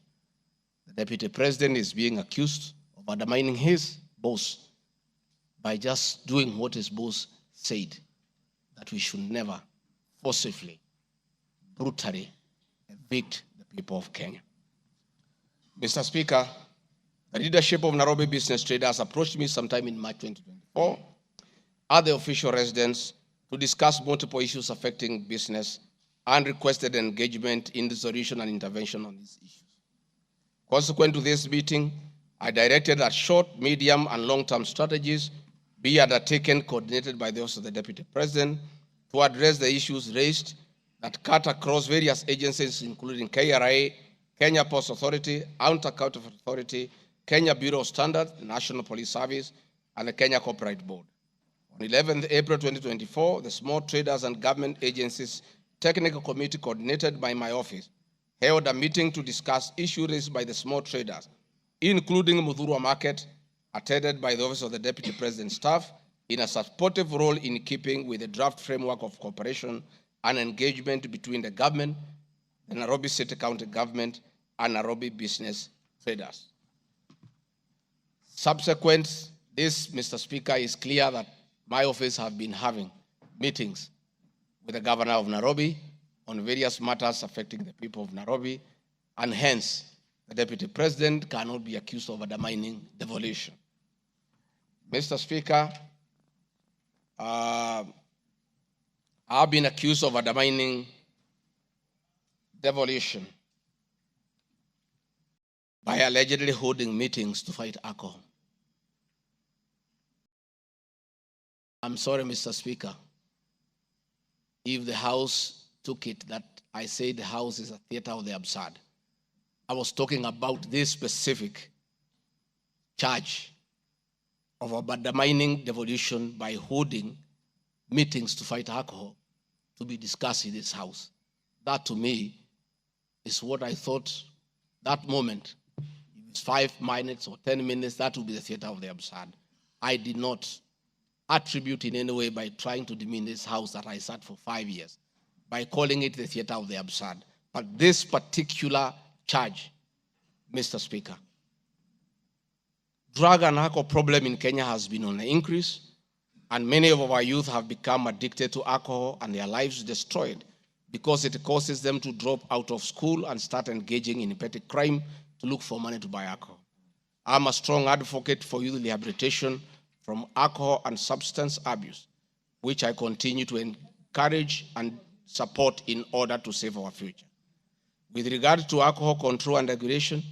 The Deputy President is being accused of undermining his boss by just doing what his boss said, that we should never forcibly, brutally evict the people of Kenya. Mr. Speaker, the leadership of Nairobi business traders approached me sometime in March 2024 at the official residence to discuss multiple issues affecting business and requested engagement in the solution and intervention on these issues. Consequent to this meeting, I directed that short, medium, and long-term strategies be undertaken, coordinated by the Office of the Deputy President, to address the issues raised that cut across various agencies, including KRA, Kenya Post Authority, Anti-Counterfeit Authority, Kenya Bureau of Standards, the National Police Service, and the Kenya Copyright Board. On 11th April 2024, the Small Traders and Government Agencies Technical Committee, coordinated by my office, held a meeting to discuss issues raised by the small traders, including Muthurwa Market, attended by the Office of the Deputy President staff, in a supportive role in keeping with the draft framework of cooperation and engagement between the government, the Nairobi City County government, and Nairobi business traders. Subsequent this, Mr. Speaker, is clear that my office have been having meetings with the governor of Nairobi on various matters affecting the people of Nairobi, and hence the Deputy President cannot be accused of undermining devolution. Mr. Speaker, I've been accused of undermining devolution by allegedly holding meetings to fight alcohol. I'm sorry, Mr. Speaker, if the House took it that I say the House is a theater of the absurd. I was talking about this specific charge of undermining devolution by holding meetings to fight alcohol to be discussed in this House. That, to me, is what I thought that moment. If it's 5 minutes or 10 minutes, that would be the theater of the absurd. I did not attribute in any way by trying to demean this House that I sat for 5 years, by calling it the theater of the absurd. But this particular charge, Mr. Speaker, drug and alcohol problem in Kenya has been on the increase, and many of our youth have become addicted to alcohol and their lives destroyed because it causes them to drop out of school and start engaging in petty crime to look for money to buy alcohol. I'm a strong advocate for youth rehabilitation from alcohol and substance abuse, which I continue to encourage and support in order to save our future. With regard to alcohol control and regulation,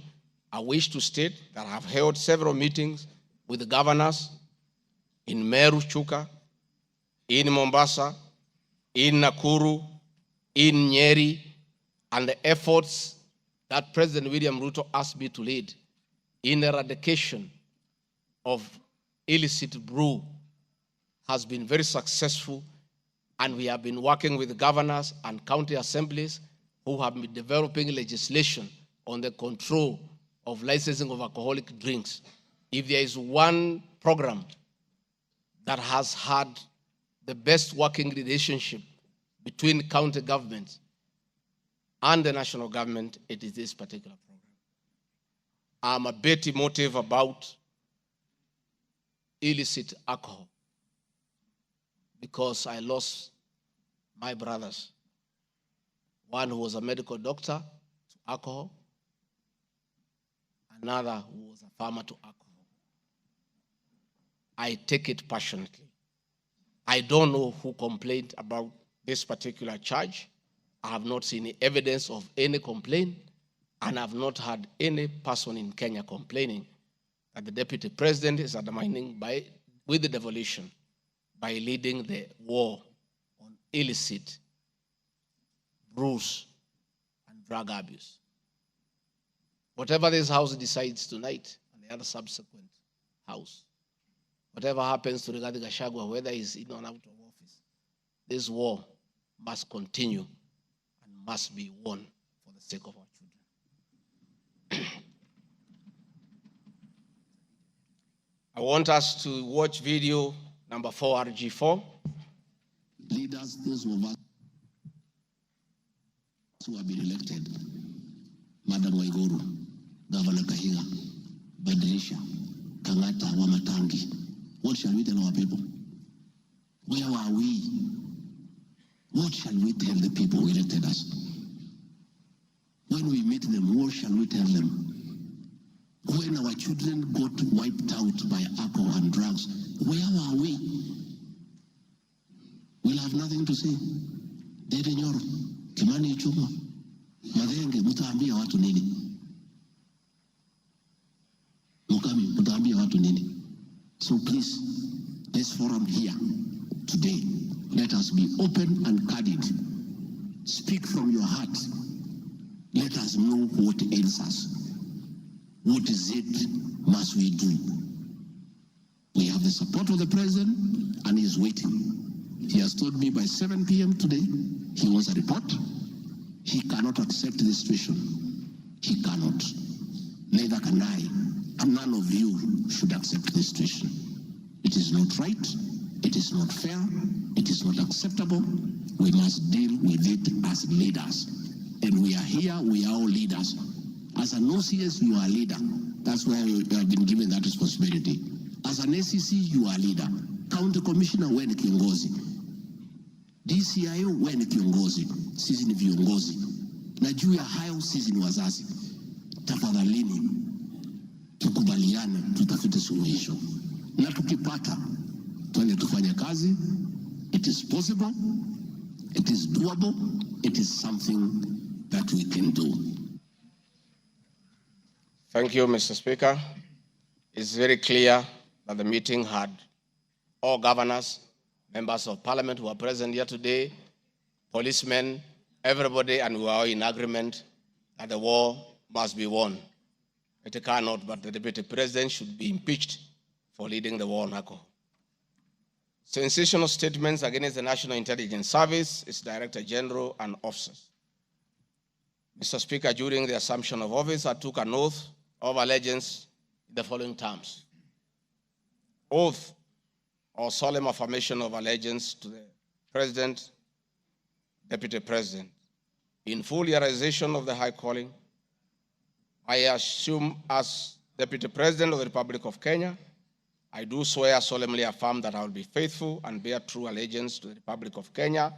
I wish to state that I have held several meetings with the governors in Meru, Chuka, in Mombasa, in Nakuru, in Nyeri, and the efforts that President William Ruto asked me to lead in eradication of illicit brew has been very successful, and we have been working with the governors and county assemblies who have been developing legislation on the control of licensing of alcoholic drinks. If there is one program that has had the best working relationship between county governments and the national government, it is this particular program. I'm a bit emotive about illicit alcohol because I lost my brothers. One who was a medical doctor to alcohol, another who was a farmer to alcohol. I take it passionately. I don't know who complained about this particular charge. I have not seen evidence of any complaint, and I have not had any person in Kenya complaining that the Deputy President is undermining with the devolution by leading the war on illicit brews and drug abuse. Whatever this House decides tonight and the other subsequent House, whatever happens to Rigathi Gachagua, whether he's in or out of office, this war must continue and must be won for the sake of our children. I want us to watch video number 4, RG4. Leaders, those of us who have been elected, Madam Waiguru, Governor Kahiga, Badirisha, Kangata, Wamatangi, what shall we tell our people? Where are we? What shall we tell the people who elected us? When we meet them, what shall we tell them? When our children got wiped out by alcohol and drugs, where are we? We'll have nothing to say. Dede Nyoro, Kimani Ichung'wa, Madenge, mutaambia watu nini? Mukami, mutaambia watu nini? So please, this forum here today, let us be open and candid. Speak from your heart. Let us know what ails us. What is it must we do? We have the support of the President, and he is waiting. He has told me by 7 p.m. today, he wants a report. He cannot accept this situation. He cannot. Neither can I. and none of you should accept this situation. It is not right, it is not fair, it is not acceptable. We must deal with it as leaders. And we are here, we are all leaders. As an OCS, you are a leader. That's why you have been given that responsibility. As an ACC, you are a leader. County Commissioner, wewe ni kiongozi. DCIO, wewe ni kiongozi. Sisi ni viongozi. Na juu ya hayo, sisi ni wazazi. Tafadhalini, tukubaliane, tutafute suluhisho. Na tukipata, tuende tufanye kazi. It is possible, it is doable, it is something that we can do. Thank you, Mr. Speaker. It's very clear that the meeting had all governors, members of parliament who are present here today, policemen, everybody, and we are all in agreement that the war must be won. It cannot, but the Deputy President should be impeached for leading the war on alcohol. Sensational statements against the National Intelligence Service, its Director General, and officers. Mr. Speaker, during the assumption of office, I took an oath of allegiance in the following terms. Oath or solemn affirmation of allegiance to the President, Deputy President. In full realization of the high calling, I assume as Deputy President of the Republic of Kenya, I do swear solemnly affirm that I will be faithful and bear true allegiance to the Republic of Kenya,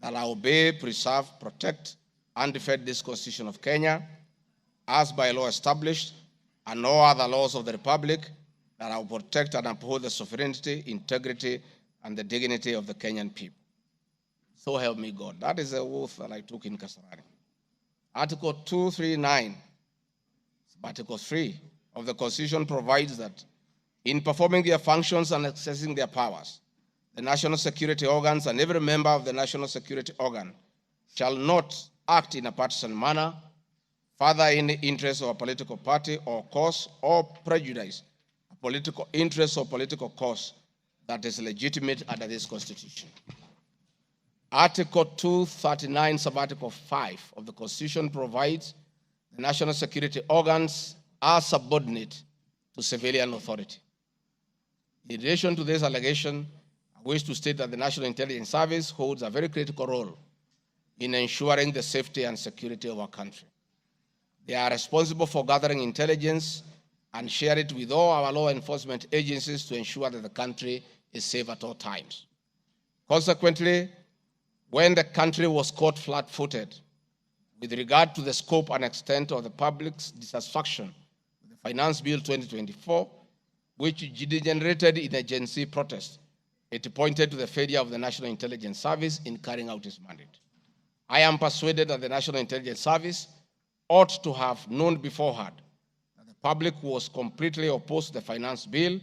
that I will obey, preserve, protect, and defend this Constitution of Kenya, as by law established, and all other laws of the Republic, that I will protect and uphold the sovereignty, integrity, and the dignity of the Kenyan people. So help me God. That is the oath that I took in Kasarani. Article 239, Article 3 of the Constitution provides that in performing their functions and accessing their powers, the national security organs and every member of the national security organ shall not act in a partisan manner, further in the interest of a political party or cause, or prejudice a political interest or political cause that is legitimate under this Constitution. Article 239, Subarticle 5 of the Constitution provides the national security organs are subordinate to civilian authority. In relation to this allegation, I wish to state that the National Intelligence Service holds a very critical role in ensuring the safety and security of our country. They are responsible for gathering intelligence and share it with all our law enforcement agencies to ensure that the country is safe at all times. Consequently, when the country was caught flat-footed with regard to the scope and extent of the public's dissatisfaction with the Finance Bill 2024, which degenerated in a Gen Z protest, it pointed to the failure of the National Intelligence Service in carrying out its mandate. I am persuaded that the National Intelligence Service ought to have known beforehand that the public was completely opposed to the finance bill,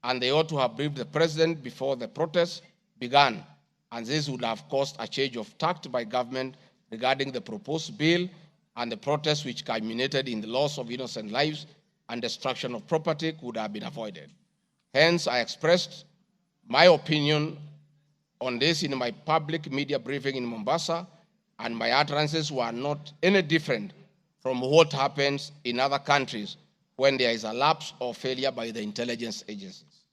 and they ought to have briefed the president before the protest began, and this would have caused a change of tact by government regarding the proposed bill and the protest, which culminated in the loss of innocent lives and destruction of property, could have been avoided. Hence, I expressed my opinion on this in my public media briefing in Mombasa, and my utterances were not any different from what happens in other countries when there is a lapse or failure by the intelligence agencies.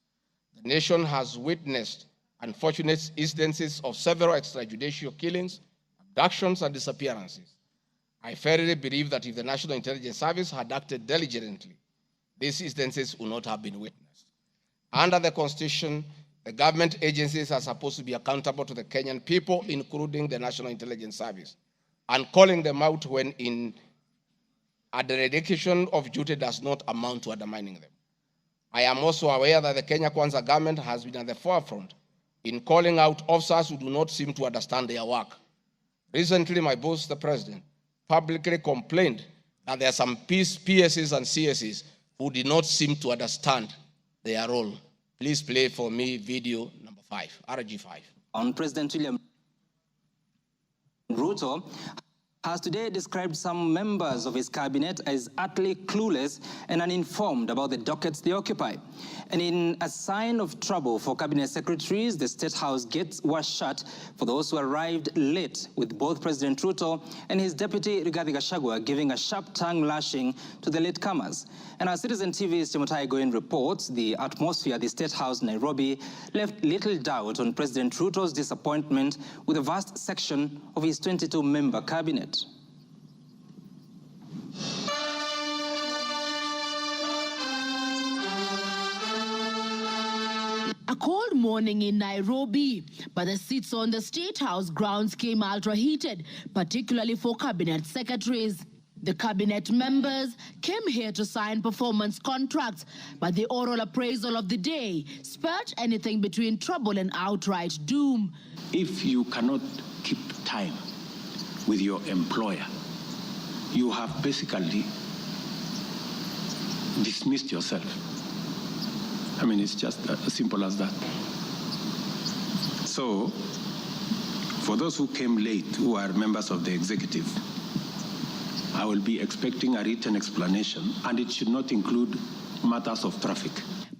The nation has witnessed unfortunate instances of several extrajudicial killings, abductions, and disappearances. I firmly believe that if the National Intelligence Service had acted diligently, these instances would not have been witnessed. Under the Constitution, the government agencies are supposed to be accountable to the Kenyan people, including the National Intelligence Service, and calling them out when a dereliction of duty does not amount to undermining them. I am also aware that the Kenya Kwanza government has been at the forefront in calling out officers who do not seem to understand their work. Recently, my boss, the president, publicly complained that there are some PSs and CSs who did not seem to understand their role. Please play for me video number 5, RG5. On President William Ruto has today described some members of his cabinet as utterly clueless and uninformed about the dockets they occupy. And in a sign of trouble for cabinet secretaries, the State House gates were shut for those who arrived late, with both President Ruto and his deputy Rigathi Gachagua giving a sharp tongue lashing to the latecomers. And our Citizen TV's Chemutai Goin reports the atmosphere at the State House, Nairobi, left little doubt on President Ruto's disappointment with a vast section of his 22-member cabinet. A cold morning in Nairobi, but the seats on the State House grounds came ultra-heated, particularly for cabinet secretaries. The cabinet members came here to sign performance contracts, but the oral appraisal of the day spurred anything between trouble and outright doom. If you cannot keep time with your employer, you have basically dismissed yourself. I mean, it's just as simple as that. So, for those who came late, who are members of the executive, I will be expecting a written explanation, and it should not include matters of traffic.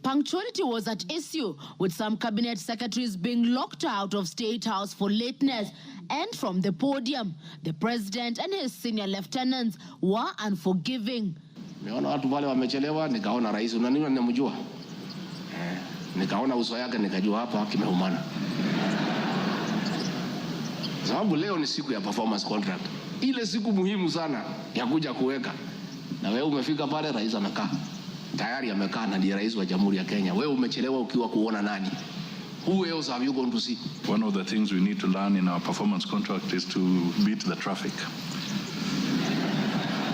Punctuality was at issue, with some cabinet secretaries being locked out of State House for lateness. And from the podium, the president and his senior lieutenants were unforgiving. Nimeona watu wale wamechelewa, nikaona rais unaniona ninamjua. Nikaona uso yake nikajua hapa kimeumana. Sababu leo ni siku ya performance contract. Ile siku muhimu sana ya kuja kuweka. Na wewe umefika pale, rais amekaa. Tayari amekaa na ndiye rais wa Jamhuri ya Kenya. Wewe umechelewa ukiwa kuona nani? Who else have you gone to see? One of the things we need to learn in our performance contract is to beat the traffic.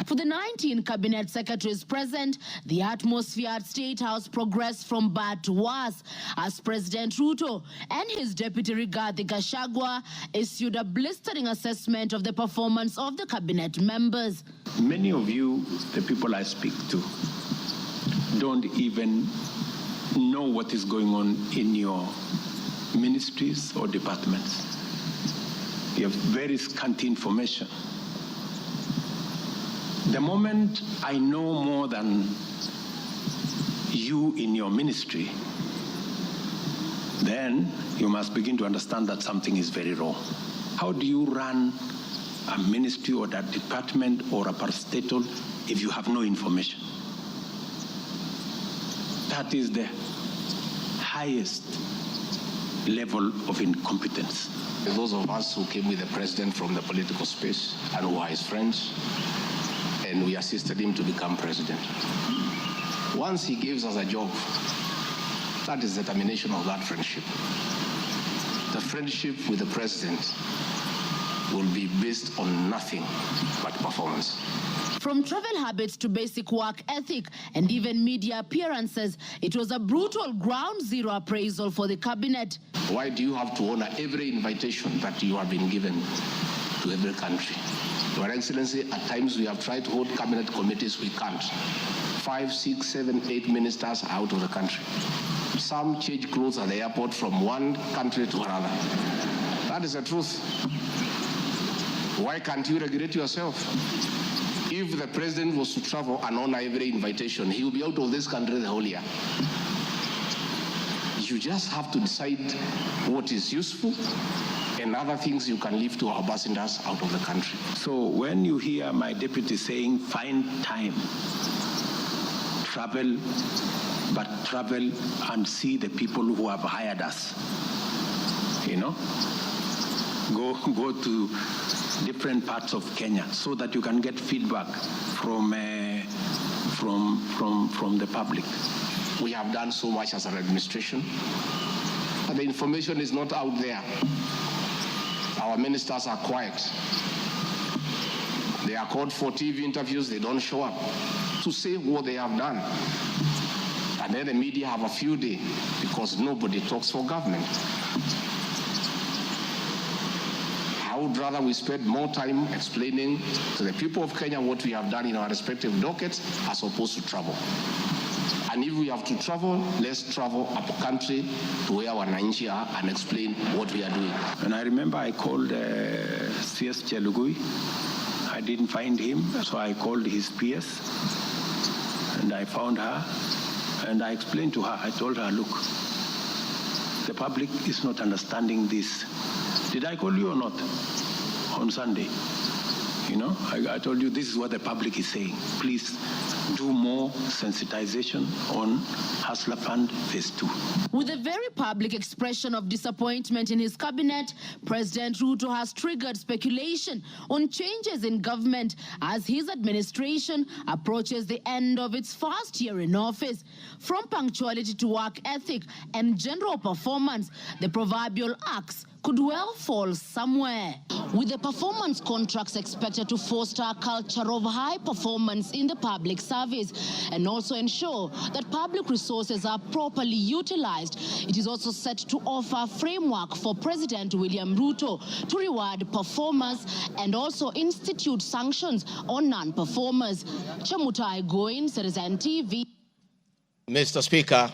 For the 19 cabinet secretaries present, the atmosphere at State House progressed from bad to worse as President Ruto and his deputy Rigathi Gachagua issued a blistering assessment of the performance of the cabinet members. Many of you, the people I speak to, don't even know what is going on in your ministries or departments. You have very scanty information. The moment I know more than you in your ministry, then you must begin to understand that something is very wrong. How do you run a ministry or a department or a parastatal if you have no information? That is the highest level of incompetence. Those of us who came with the president from the political space and who are his friends, and we assisted him to become president. Once he gives us a job, that is the termination of that friendship. The friendship with the president will be based on nothing but performance. From travel habits to basic work ethic and even media appearances, it was a brutal ground zero appraisal for the cabinet. Why do you have to honor every invitation that you have been given to every country? Your Excellency, at times we have tried to hold cabinet committees, we can't. 5, 6, 7, 8 ministers are out of the country. Some change clothes at the airport from one country to another. That is the truth. Why can't you regulate yourself? If the president was to travel and honor every invitation, he will be out of this country the whole year. You just have to decide what is useful and other things you can leave to our ambassadors out of the country. So when you hear my deputy saying, find time, travel, but travel and see the people who have hired us, you know, go to different parts of Kenya so that you can get feedback from the public. We have done so much as an administration, but the information is not out there. Our ministers are quiet. They are called for TV interviews, they don't show up to say what they have done. And then the media have a field day because nobody talks for government. I would rather we spend more time explaining to the people of Kenya what we have done in our respective dockets as opposed to travel. And if we have to travel, let's travel up country to where our wananchi are and explain what we are doing. And I remember I called CS Chelugui I didn't find him, so I called his PS, and I found her, and I explained to her, I told her, look, the public is not understanding this. Did I call you or not on Sunday? You know, I told you this is what the public is saying. Please do more sensitization on Hustler Fund Phase 2. With a very public expression of disappointment in his cabinet, President Ruto has triggered speculation on changes in government as his administration approaches the end of its first year in office. From punctuality to work ethic and general performance, the proverbial axe could well fall somewhere. With the performance contracts expected to foster a culture of high performance in the public service and also ensure that public resources are properly utilized, it is also set to offer a framework for President William Ruto to reward performers and also institute sanctions on non-performers. Chamutai Goin, Citizen TV. Mr. Speaker,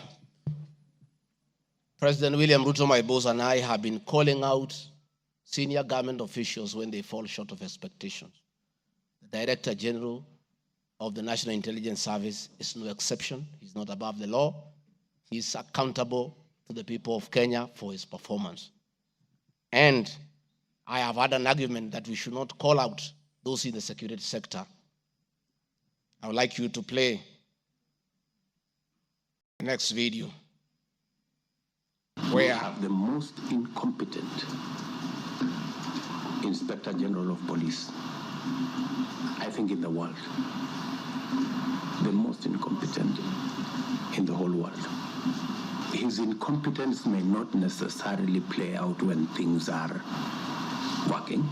President William Ruto, my boss, and I have been calling out senior government officials when they fall short of expectations. The Director General of the National Intelligence Service is no exception. He's not above the law. He's accountable to the people of Kenya for his performance. And I have had an argument that we should not call out those in the security sector. I would like you to play the next video. We have the most incompetent Inspector General of Police, I think, in the world. The most incompetent in the whole world. His incompetence may not necessarily play out when things are working,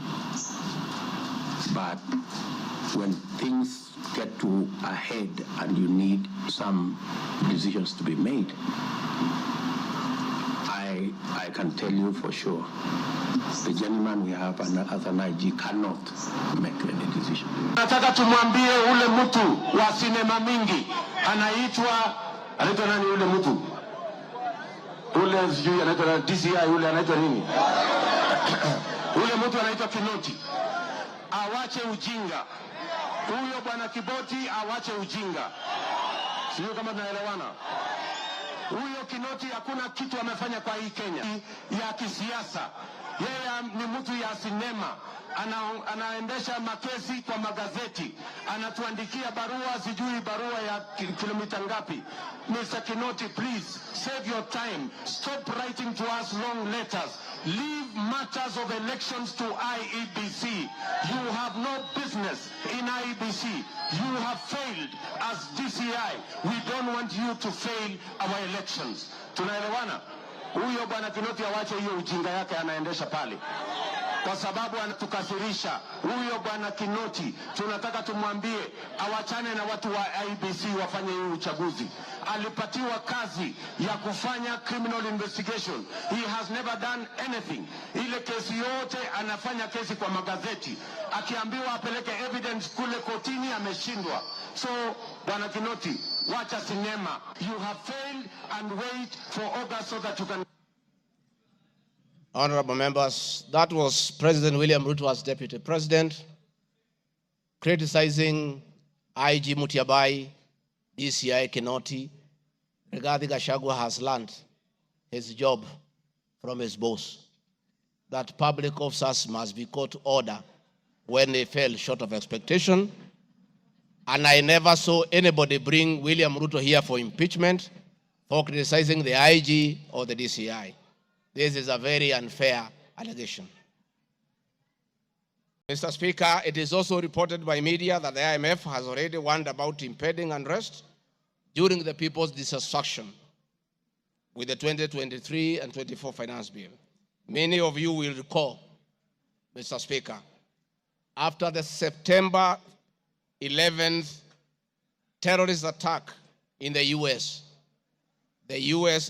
but when things get to a head and you need some decisions to be made, I can tell you for sure, the gentleman we have as an IG cannot make any decision. Nataka tumwambie ule mtu wa sinema mingi anaitwa nani ule mtu? Ule sijui anaitwa DCI, ule anaitwa nini? Ule mtu anaitwa Kinoti. Awache ujinga. Huyo bwana Kiboti awache ujinga. Sio kama tunaelewana. Huyo Kinoti hakuna kitu amefanya kwa hii Kenya ya kisiasa. Yeye ni mtu ya sinema. Anaendesha makesi kwa magazeti. Anatuandikia barua, sijui barua ya kilomita ngapi. Mr. Kinoti, please save your time. Stop writing to us long letters. Leave matters of elections to IEBC. You have no business in IEBC. You have failed as DCI. We don't want you to fail our elections. Tunaelewana? Huyo bwana Kinoti awache hiyo ujinga yake anaendesha pale, kwa sababu anatukasirisha. Huyo bwana Kinoti tunataka tumwambie awachane na watu wa IEBC wafanye hii uchaguzi. Alipatiwa kazi ya kufanya criminal investigation. He has never done anything. Ile kesi yote anafanya kesi kwa magazeti. Akiambiwa apeleke evidence kule kotini ameshindwa. So bwana Kinoti, wacha sinema. You have failed and wait for August so that you can. Honorable members, that was President William Ruto as Deputy President, criticizing IG Mutiabai, DCI Kinoti. Rigathi Gachagua has learned his job from his boss, that public officers must be called to order when they fell short of expectation. And I never saw anybody bring William Ruto here for impeachment, for criticizing the IG or the DCI. This is a very unfair allegation. Mr. Speaker, it is also reported by media that the IMF has already warned about impending unrest during the people's dissatisfaction with the 2023 and 24 finance bill. Many of you will recall, Mr. Speaker, after the September 11th terrorist attack in the US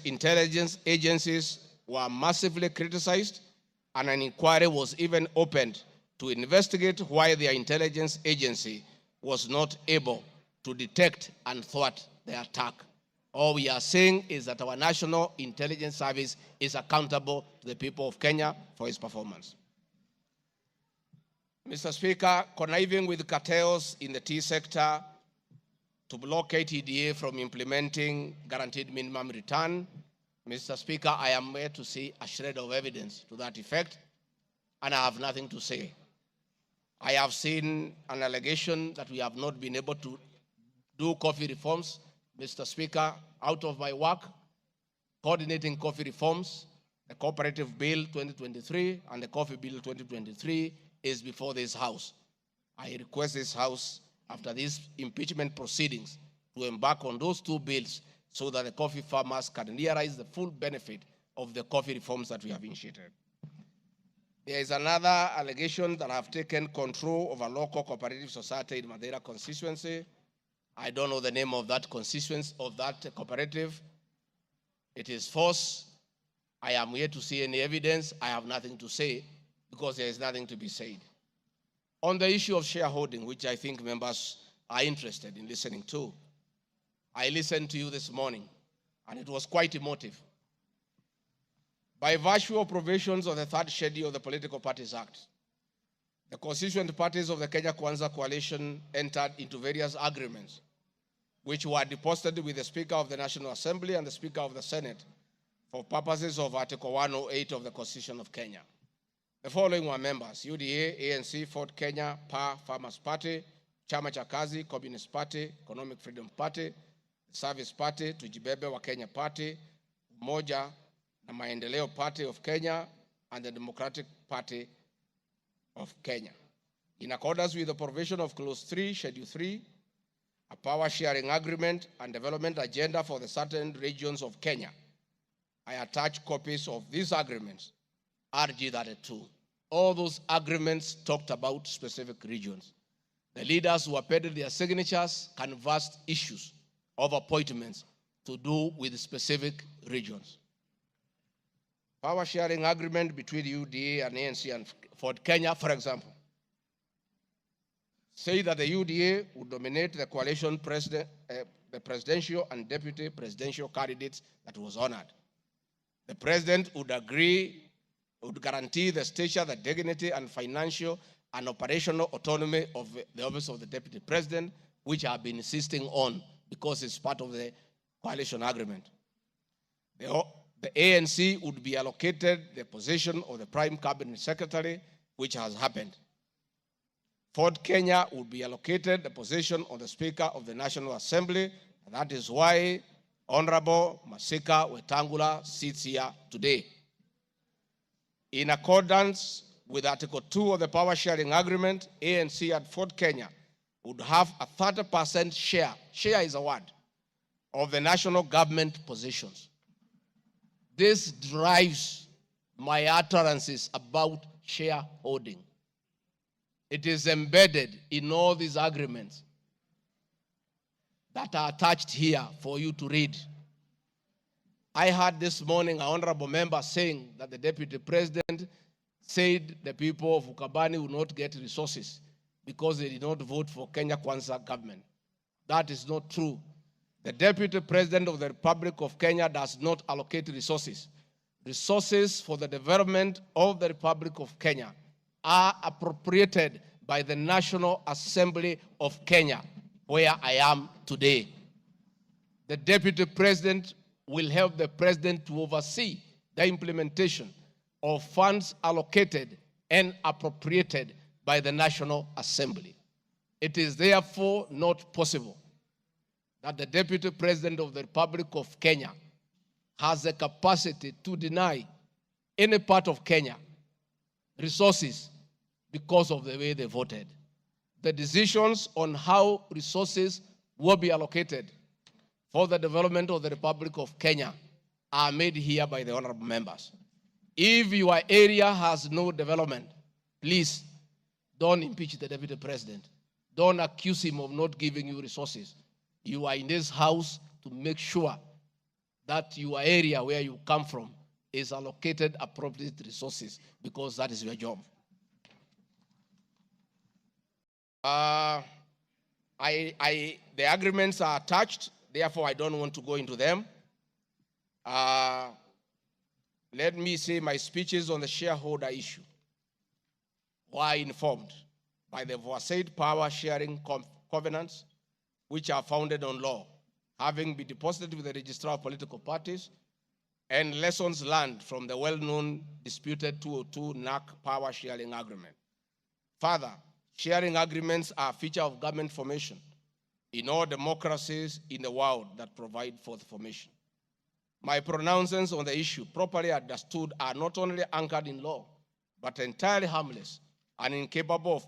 intelligence agencies were massively criticized, and an inquiry was even opened to investigate why their intelligence agency was not able to detect and thwart the attack. All we are saying is that our National Intelligence Service is accountable to the people of Kenya for its performance. Mr. Speaker, conniving with cartels in the tea sector to block KTDA from implementing guaranteed minimum return. Mr. Speaker, I am here to see a shred of evidence to that effect, and I have nothing to say. I have seen an allegation that we have not been able to do coffee reforms. Mr. Speaker, out of my work, coordinating coffee reforms, the Cooperative Bill 2023 and the Coffee Bill 2023 is before this House. I request this House, after these impeachment proceedings, to embark on those two bills so that the coffee farmers can realize the full benefit of the coffee reforms that we have initiated. There is another allegation that I have taken control of a local cooperative society in Madeira constituency. I don't know the name of that constituency, of that cooperative. It is false. I am here to see any evidence. I have nothing to say because there is nothing to be said. On the issue of shareholding, which I think members are interested in listening to, I listened to you this morning, and it was quite emotive. By virtue of provisions of the third schedule of the Political Parties Act, the constituent parties of the Kenya Kwanza coalition entered into various agreements, which were deposited with the Speaker of the National Assembly and the Speaker of the Senate for purposes of Article 108 of the Constitution of Kenya. The following were members: UDA, ANC, Ford Kenya, PA, Farmers Party, Chama cha Kazi, Communist Party, Economic Freedom Party, Service Party, Tujibebe wa Kenya Party, Umoja na Maendeleo Party of Kenya, and the Democratic Party of Kenya. In accordance with the provision of Clause 3, Schedule 3, a power sharing agreement and development agenda for the certain regions of Kenya, I attach copies of these agreements, RG 32. All those agreements talked about specific regions. The leaders who appended their signatures canvassed issues of appointments to do with specific regions. Power sharing agreement between UDA and ANC and Ford Kenya, for example, say that the UDA would nominate the coalition president, the presidential and deputy presidential candidates that was honored. The president would guarantee the stature, the dignity, and financial and operational autonomy of the office of the deputy president, which I have been insisting on because it's part of the coalition agreement. The ANC would be allocated the position of the prime cabinet secretary, which has happened. Ford Kenya would be allocated the position of the Speaker of the National Assembly, and that is why Honorable Masika Wetangula sits here today. In accordance with Article 2 of the Power Sharing Agreement, ANC and Ford Kenya would have a 30% share is a word, of the national government positions. This drives my utterances about shareholding. It is embedded in all these agreements that are attached here for you to read. I heard this morning an honorable member saying that the deputy president said the people of Ukambani will not get resources because they did not vote for Kenya Kwanza government. That is not true. The Deputy President of the Republic of Kenya does not allocate resources. Resources for the development of the Republic of Kenya are appropriated by the National Assembly of Kenya, where I am today. The Deputy President will help the President to oversee the implementation of funds allocated and appropriated by the National Assembly. It is therefore not possible that the Deputy President of the Republic of Kenya has the capacity to deny any part of Kenya resources because of the way they voted. The decisions on how resources will be allocated for the development of the Republic of Kenya are made here by the honorable members. If your area has no development, please don't impeach the Deputy President. Don't accuse him of not giving you resources. You are in this house to make sure that your area where you come from is allocated appropriate resources because that is your job. The agreements are attached, therefore I don't want to go into them. Let me say my speeches on the shareholder issue were informed. by the aforesaid power-sharing covenants, which are founded on law, having been deposited with the Registrar of Political Parties, and lessons learned from the well-known disputed 202 NAC power-sharing agreement. Further, sharing agreements are a feature of government formation in all democracies in the world that provide for the formation. My pronouncements on the issue, properly understood, are not only anchored in law, but entirely harmless and incapable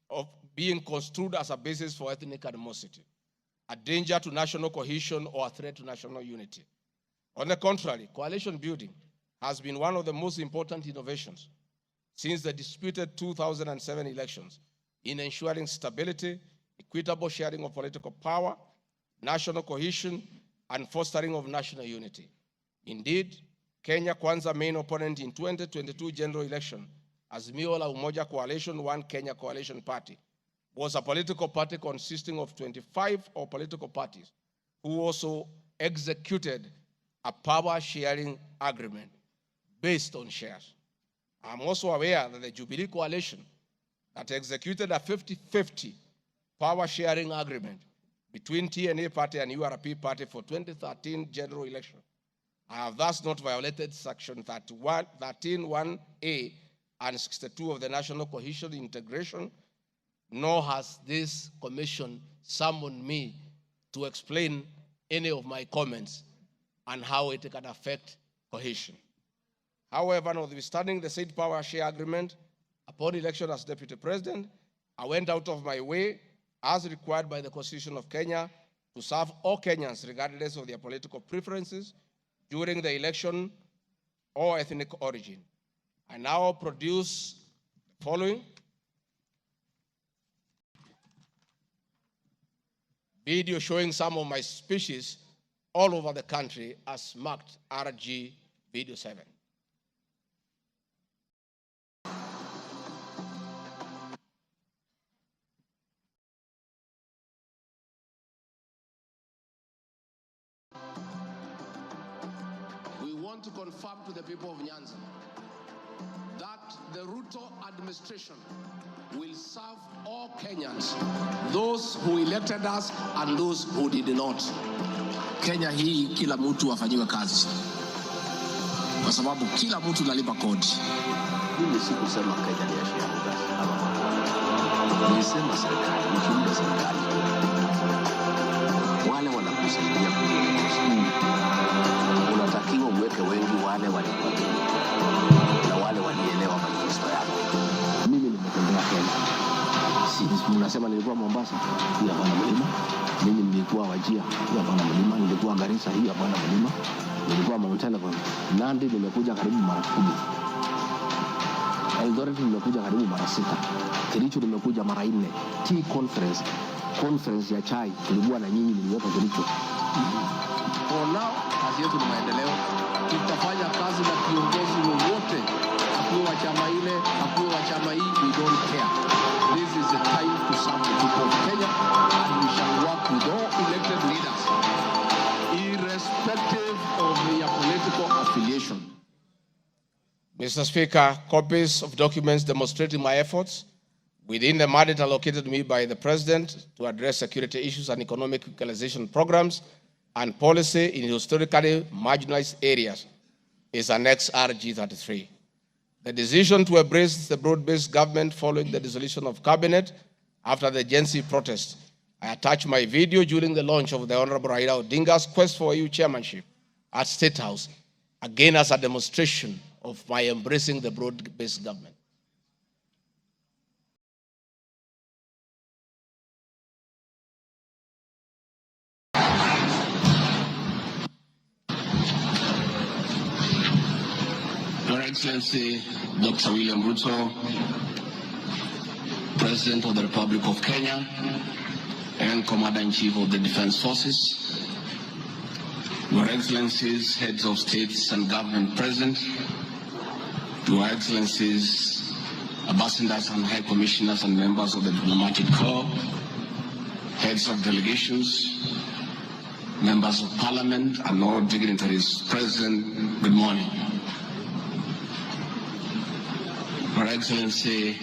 of being construed as a basis for ethnic animosity, a danger to national cohesion, or a threat to national unity. On the contrary, coalition building has been one of the most important innovations since the disputed 2007 elections in ensuring stability, equitable sharing of political power, national cohesion, and fostering of national unity. Indeed, Kenya Kwanza main opponent in 2022 general election, Azimio la Umoja Coalition, One Kenya Coalition Party, was a political party consisting of 25 political parties who also executed a power-sharing agreement based on shares. I'm also aware that the Jubilee Coalition that executed a 50-50 power-sharing agreement between TNA Party and URP Party for 2013 general election. I have thus not violated Section 13(1)(a) and 62 of the National Cohesion Integration, nor has this commission summoned me to explain any of my comments and how it can affect cohesion. However, notwithstanding the said power share agreement, upon election as Deputy President, I went out of my way, as required by the Constitution of Kenya, to serve all Kenyans regardless of their political preferences during the election or ethnic origin. I now produce the following video showing some of my speeches all over the country as marked RG Video 7. We want to confirm to the people of Nyanza that the Ruto administration will serve all Kenyans, those who elected us and those who did not. Kenya hii kila mtu afanyiwe kazi, kwa sababu kila mtu nalipa kodi. Mimi sikusema Kenya ni ya shareholders, nilisema serikali, nikiunda serikali wale wanakusaidia kuongoza, unatakiwa uweke wengi wale walikuamini na wale walielewa manifesto yako. Mimi nimetembea Kenya, unasema nilikuwa Mombasa, hii hapana mlima. Mimi nilikuwa Wajir, hii hapana mlima. Nilikuwa Garissa, hii hapana mlima. Nilikuwa Mount Elgon. Nandi nimekuja karibu mara 10. Eldoret nimekuja karibu mara 6. Kericho nimekuja mara 4. Tea conference ya chai tulikuwa na nyinyi, niliweka Kericho. For now, kazi yetu ni maendeleo. Tutafanya kazi na kiongozi wowote, akuwe wa chama ile, akuwe wa chama hii, we don't care. This is the time to serve the people of Kenya, and we shall work with all elected leaders, irrespective of their political affiliation. Mr. Speaker, copies of documents demonstrating my efforts within the mandate allocated me by the President to address security issues and economic equalization programs and policy in historically marginalized areas is Annex RG33. The decision to embrace the broad-based government following the dissolution of cabinet after the Gen Z protest. I attached my video during the launch of the Honorable Raila Odinga's Quest for EU chairmanship at State House, again as a demonstration of my embracing the broad-based government. Your Excellency, Dr. William Ruto, President of the Republic of Kenya and Commander-in-Chief of the Defense Forces, Your Excellencies, Heads of States and Government present, Your Excellencies, Ambassadors and High Commissioners and members of the Diplomatic Corps, Heads of Delegations, Members of Parliament and all dignitaries present, good morning. Your Excellency,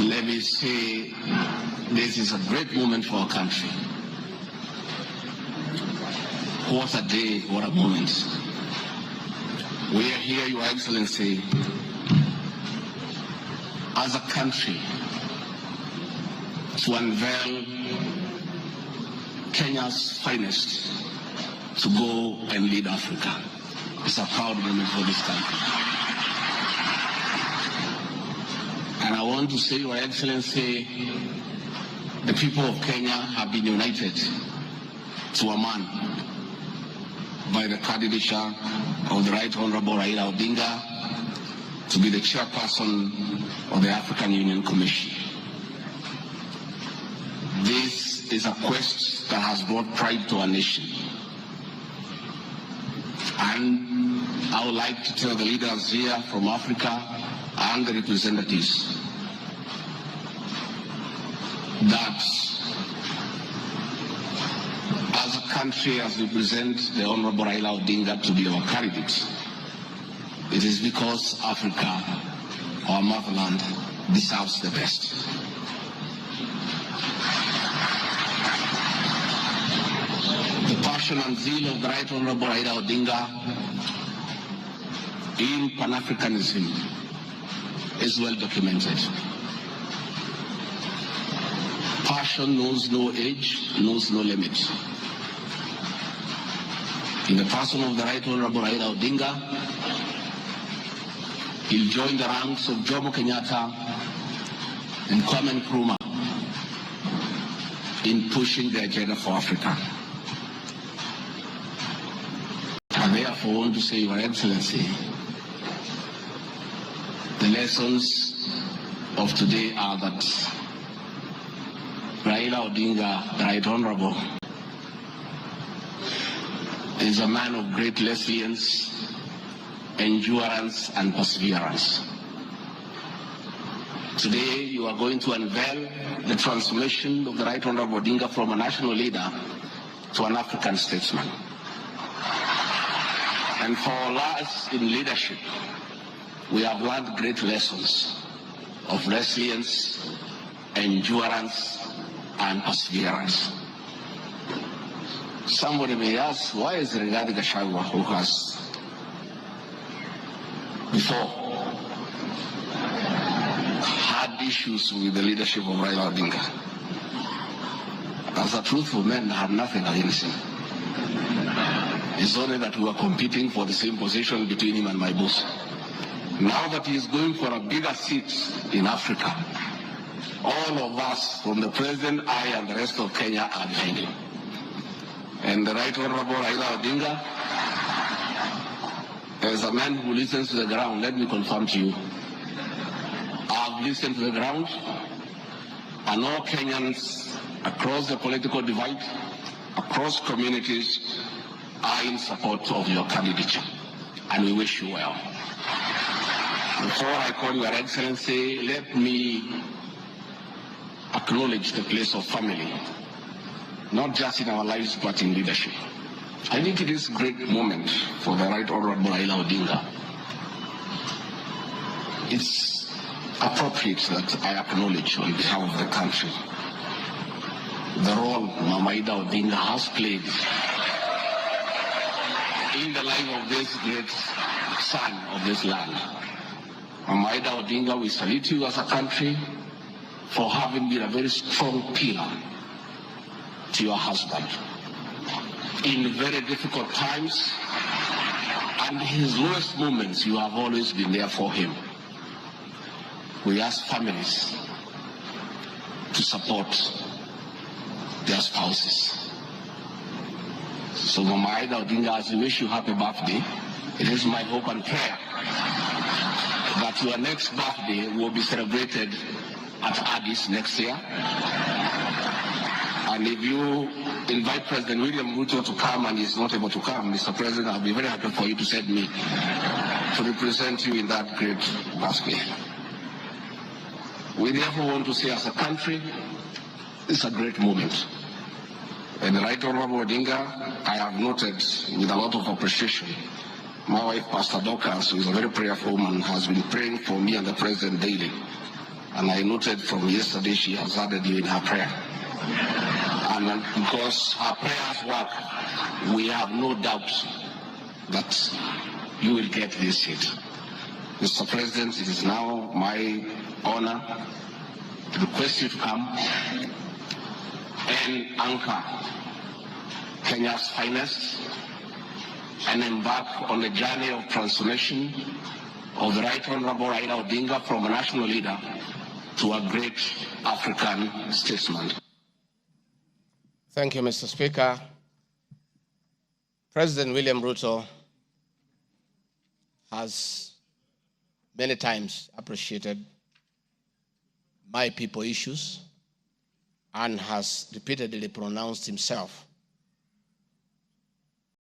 let me say this is a great moment for our country. What a day, what a moment. We are here, Your Excellency, as a country to unveil Kenya's finest to go and lead Africa. It's a proud moment for this country. And I want to say, Your Excellency, the people of Kenya have been united to a man by the candidature of the Right Honorable Raila Odinga to be the chairperson of the African Union Commission. This is a quest that has brought pride to our nation. And I would like to tell the leaders here from Africa and the representatives that as a country, as we present the Honorable Raila Odinga to be our candidate, it is because Africa, our motherland, deserves the best. The passion and zeal of the Right Honorable Raila Odinga in Pan-Africanism is well documented. Passion knows no age, knows no limit. In the person of the Right Honorable Raila Odinga, he'll join the ranks of Jomo Kenyatta and Kwame Nkrumah in pushing the agenda for Africa. I therefore want to say, Your Excellency, the lessons of today are that Raila Odinga, the Right Honorable, is a man of great resilience, endurance, and perseverance. Today, you are going to unveil the transformation of the Right Honorable Odinga from a national leader to an African statesman. And for us in leadership, we have learned great lessons of resilience, endurance, and perseverance. Somebody may ask, why is Rigathi Gachagua, who has before had issues with the leadership of Raila Odinga, as a truthful man, I have nothing against him. It's only that we are competing for the same position between him and my boss. Now that he is going for a bigger seat in Africa, all of us, from the president, I, and the rest of Kenya, are behind him. And the Right Honorable Raila Odinga, as a man who listens to the ground, let me confirm to you, I've listened to the ground, and all Kenyans across the political divide, across communities, are in support of your candidature, and we wish you well. Before I call Your Excellency, let me acknowledge the place of family, not just in our lives, but in leadership. I think it is a great moment for the Right Honorable Raila Odinga. It's appropriate that I acknowledge on behalf of the country the role Mama Ida Odinga has played in the life of this great son of this land. Mama Ida Odinga, we salute you as a country for having been a very strong pillar to your husband in very difficult times, and his lowest moments, you have always been there for him. We ask families to support their spouses. So Mama Ida Odinga, as we wish you happy birthday, it is my hope and prayer that your next birthday will be celebrated at Addis next year. And if you invite President William Ruto to come and he's not able to come, Mr. President, I'll be very happy for you to send me to represent you in that great birthday. We therefore want to say, as a country, it's a great moment. And the Right Honorable Odinga, I have noted with a lot of appreciation, my wife, Pastor Dorcas, who is a very prayerful woman, has been praying for me and the President daily. And I noted from yesterday she has added you in her prayer. And because her prayers work, we have no doubt that you will get this seat. Mr. President, it is now my honor to request you to come and anchor Kenya's finest and embark on the journey of transformation of the Right Honorable Raila Odinga from a national leader to a great African statesman. Thank you, Mr. Speaker. President William Ruto has many times appreciated my people issues and has repeatedly pronounced himself.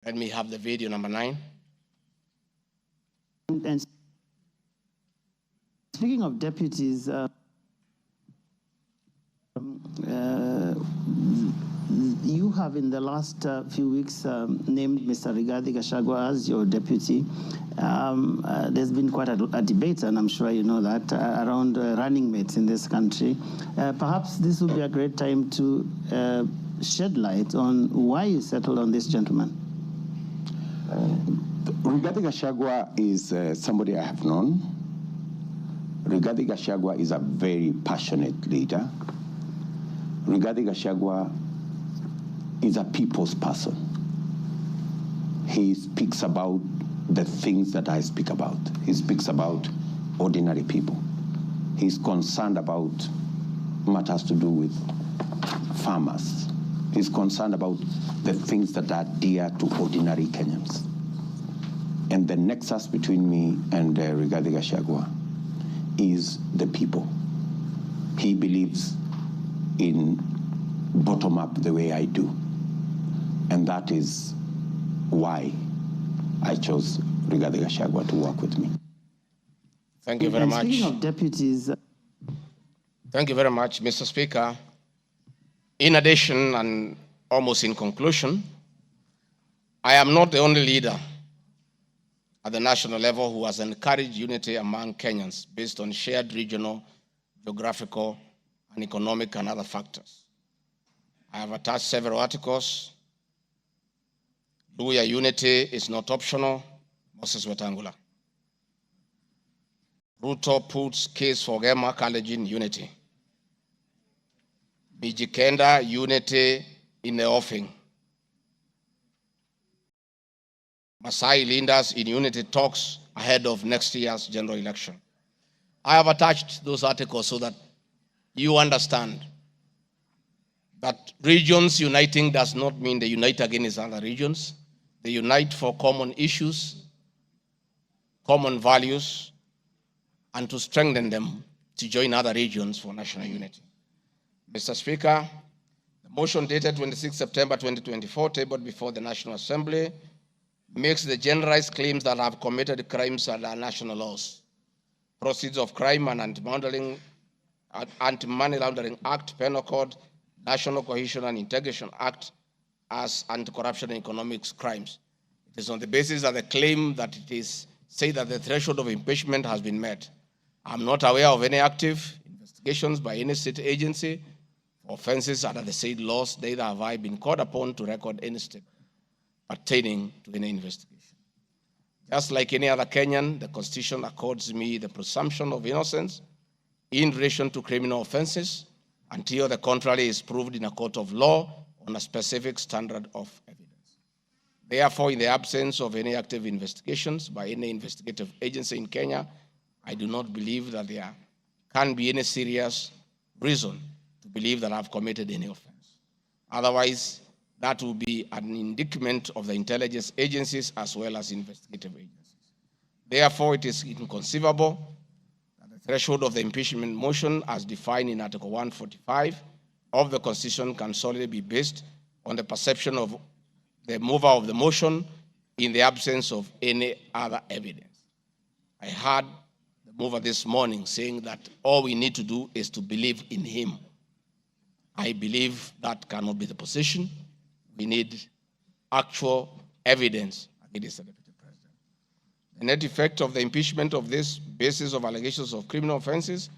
Let me have the video number 9. And speaking of deputies, you have in the last few weeks named Mr. Rigathi Gachagua as your deputy. There's been quite a debate, and I'm sure you know that, around running mates in this country. Perhaps this would be a great time to shed light on why you settled on this gentleman. Rigathi Gachagua is somebody I have known. Rigathi Gachagua is a very passionate leader. Rigathi Gachagua is a people's person. He speaks about the things that I speak about. He speaks about ordinary people. He's concerned about matters to do with farmers. He's concerned about the things that are dear to ordinary Kenyans. And the nexus between me and Rigathi Gachagua is the people. He believes in bottom-up the way I do. And that is why I chose Rigathi Gachagua to work with me. Thank you very much. Speaking of deputies... Thank you very much, Mr. Speaker. In addition, and almost in conclusion, I am not the only leader at the national level who has encouraged unity among Kenyans based on shared regional, geographical, and economic and other factors. I have attached several articles. Luya unity is not optional, Moses Wetangula. Ruto puts case for Gema Kalenjin unity. Mijikenda unity in the offing. Masai leaders in unity talks ahead of next year's general election. I have attached those articles so that you understand that regions uniting does not mean they unite against other regions. They unite for common issues, common values, and to strengthen them to join other regions for national unity. Mr. Speaker, the motion dated 26 September 2024, tabled before the National Assembly, makes the generalized claims that have committed crimes under national laws, Proceeds of Crime and Anti-Money Laundering Act, Penal Code, National Cohesion and Integration Act as anti-corruption and economic crimes. It is on the basis of the claim that it is said that the threshold of impeachment has been met. I'm not aware of any active investigations by any state agency for offenses under the said laws, neither have I been called upon to record any step pertaining to any investigation. Just like any other Kenyan, the Constitution accords me the presumption of innocence in relation to criminal offenses until the contrary is proved in a court of law on a specific standard of evidence. Therefore, in the absence of any active investigations by any investigative agency in Kenya, I do not believe that there can be any serious reason to believe that I've committed any offense. Otherwise, that will be an indictment of the intelligence agencies as well as investigative agencies. Therefore, it is inconceivable that the threshold of the impeachment motion as defined in Article 145 of the Constitution can solely be based on the perception of the mover of the motion in the absence of any other evidence. I heard the mover this morning saying that all we need to do is to believe in him. I believe that cannot be the position. We need actual evidence against the Deputy President. The net effect of the impeachment of this basis of allegations of criminal offenses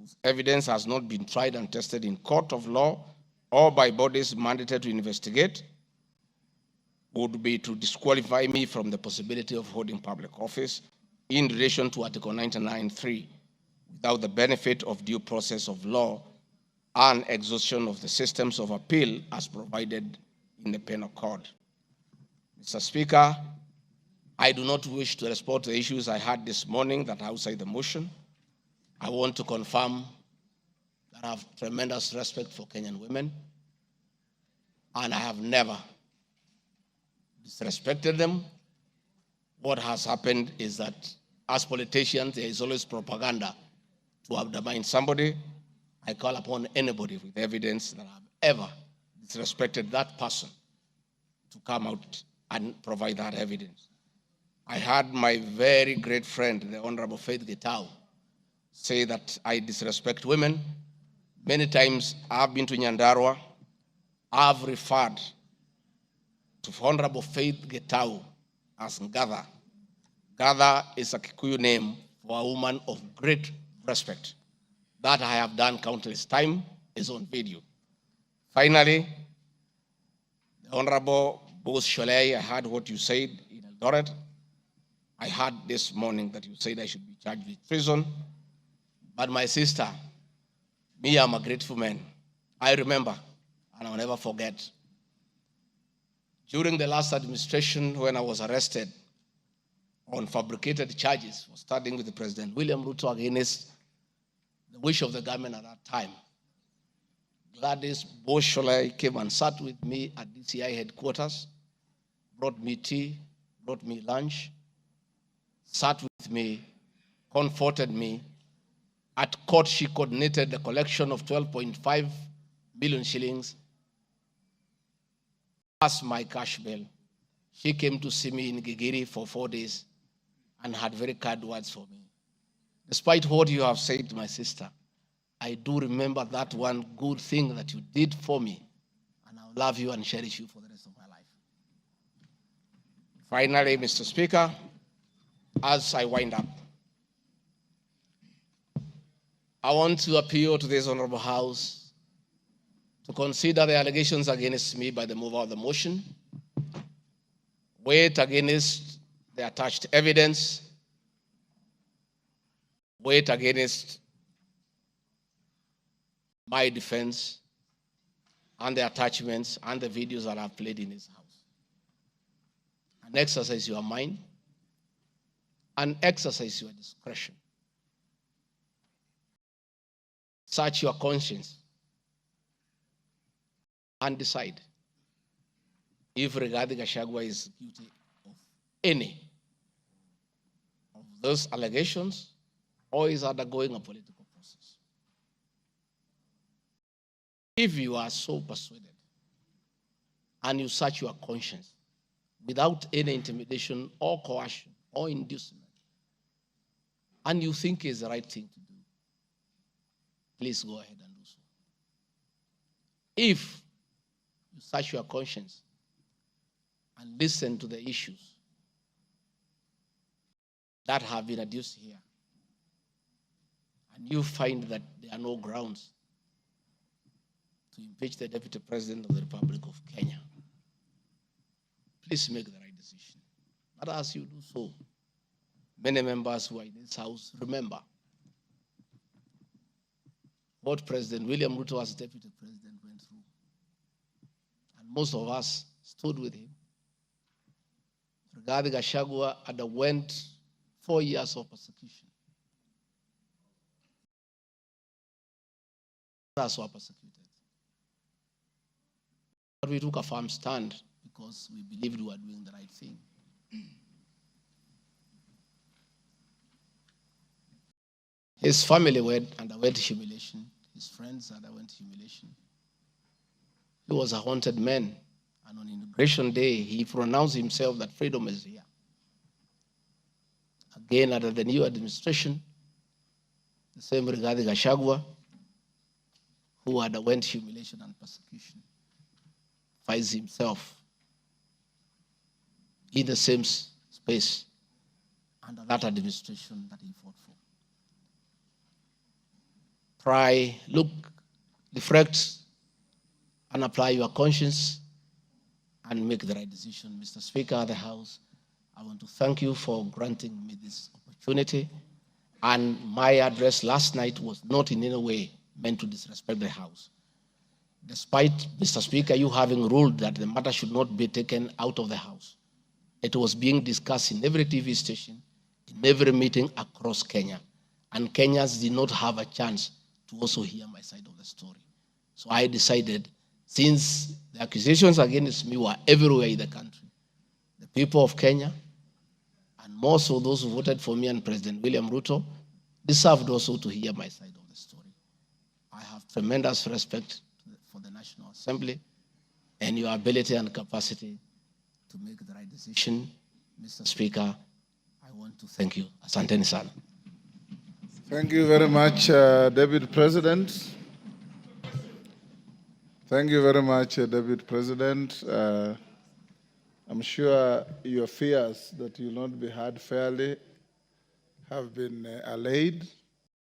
whose evidence has not been tried and tested in court of law or by bodies mandated to investigate would be to disqualify me from the possibility of holding public office in relation to Article 99(3) without the benefit of due process of law and exhaustion of the systems of appeal as provided in the Penal Code. Mr. Speaker, I do not wish to respond to the issues I had this morning that are outside the motion. I want to confirm that I have tremendous respect for Kenyan women, and I have never disrespected them. What has happened is that as politicians, there is always propaganda to undermine somebody. I call upon anybody with evidence that I've ever disrespected that person to come out and provide that evidence. I had my very great friend, the Honorable Faith Gachagua, say that I disrespect women. Many times I've been to Nyandarua. I've referred to Honorable Faith Gachagua as Ngatha. Ngatha is a Kikuyu name for a woman of great respect. That I have done countless times is on video. Finally, the Honorable Bose Sholei, I heard what you said in Eldoret. I heard this morning that you said I should be charged with treason. But my sister, me, I'm a grateful man. I remember, and I'll never forget, during the last administration when I was arrested on fabricated charges for standing with the President William Ruto against the wish of the government at that time, Gladys Bose Sholei came and sat with me at DCI headquarters, brought me tea, brought me lunch, sat with me, comforted me. At court, she coordinated the collection of 12.5 billion shillings as my cash bail. She came to see me in Gigiri for 4 days and had very kind words for me. Despite what you have said, my sister, I do remember that one good thing that you did for me, and I'll love you and cherish you for the rest of my life. Finally, Mr. Speaker, as I wind up, I want to appeal to this Honorable House to consider the allegations against me by the mover of the motion, weigh it against the attached evidence, weigh it against my defense and the attachments and the videos that I've played in this house. And exercise your mind and exercise your discretion. Search your conscience and decide if Rigathi Gachagua is guilty of any of those allegations or is undergoing a political process. If you are so persuaded and you search your conscience without any intimidation or coercion or inducement, and you think it's the right thing to do, please go ahead and do so. If you search your conscience and listen to the issues that have been adduced here, and you find that there are no grounds to impeach the Deputy President of the Republic of Kenya, please make the right decision. But as you do so, many members who are in this house remember what President William Ruto as Deputy President went through. And most of us stood with him. Rigathi Gachagua underwent 4 years of persecution. Others were persecuted. But we took a firm stand because we believed we were doing the right thing. His family underwent humiliation. His friends underwent humiliation. He was a haunted man. And on Inauguration Day, he pronounced himself that freedom is here. Again, under the new administration, the same Rigathi Gachagua, who underwent humiliation and persecution, finds himself in the same space under that administration that he fought for. try, look, reflect, and apply your conscience and make the right decision. Mr. Speaker of the House, I want to thank you for granting me this opportunity. And my address last night was not in any way meant to disrespect the House. Despite, Mr. Speaker, you having ruled that the matter should not be taken out of the House, it was being discussed in every TV station, in every meeting across Kenya. And Kenyans did not have a chance to also hear my side of the story. So I decided, since the accusations against me were everywhere in the country, the people of Kenya, and more so those who voted for me and President William Ruto, deserved also to hear my side of the story. I have tremendous respect for the National Assembly and your ability and capacity to make the right decision. Mr. Speaker, I want to thank you. Asanteni sana. Thank you very much, Deputy President. Thank you very much, Deputy President. I'm sure your fears that you will not be heard fairly have been allayed.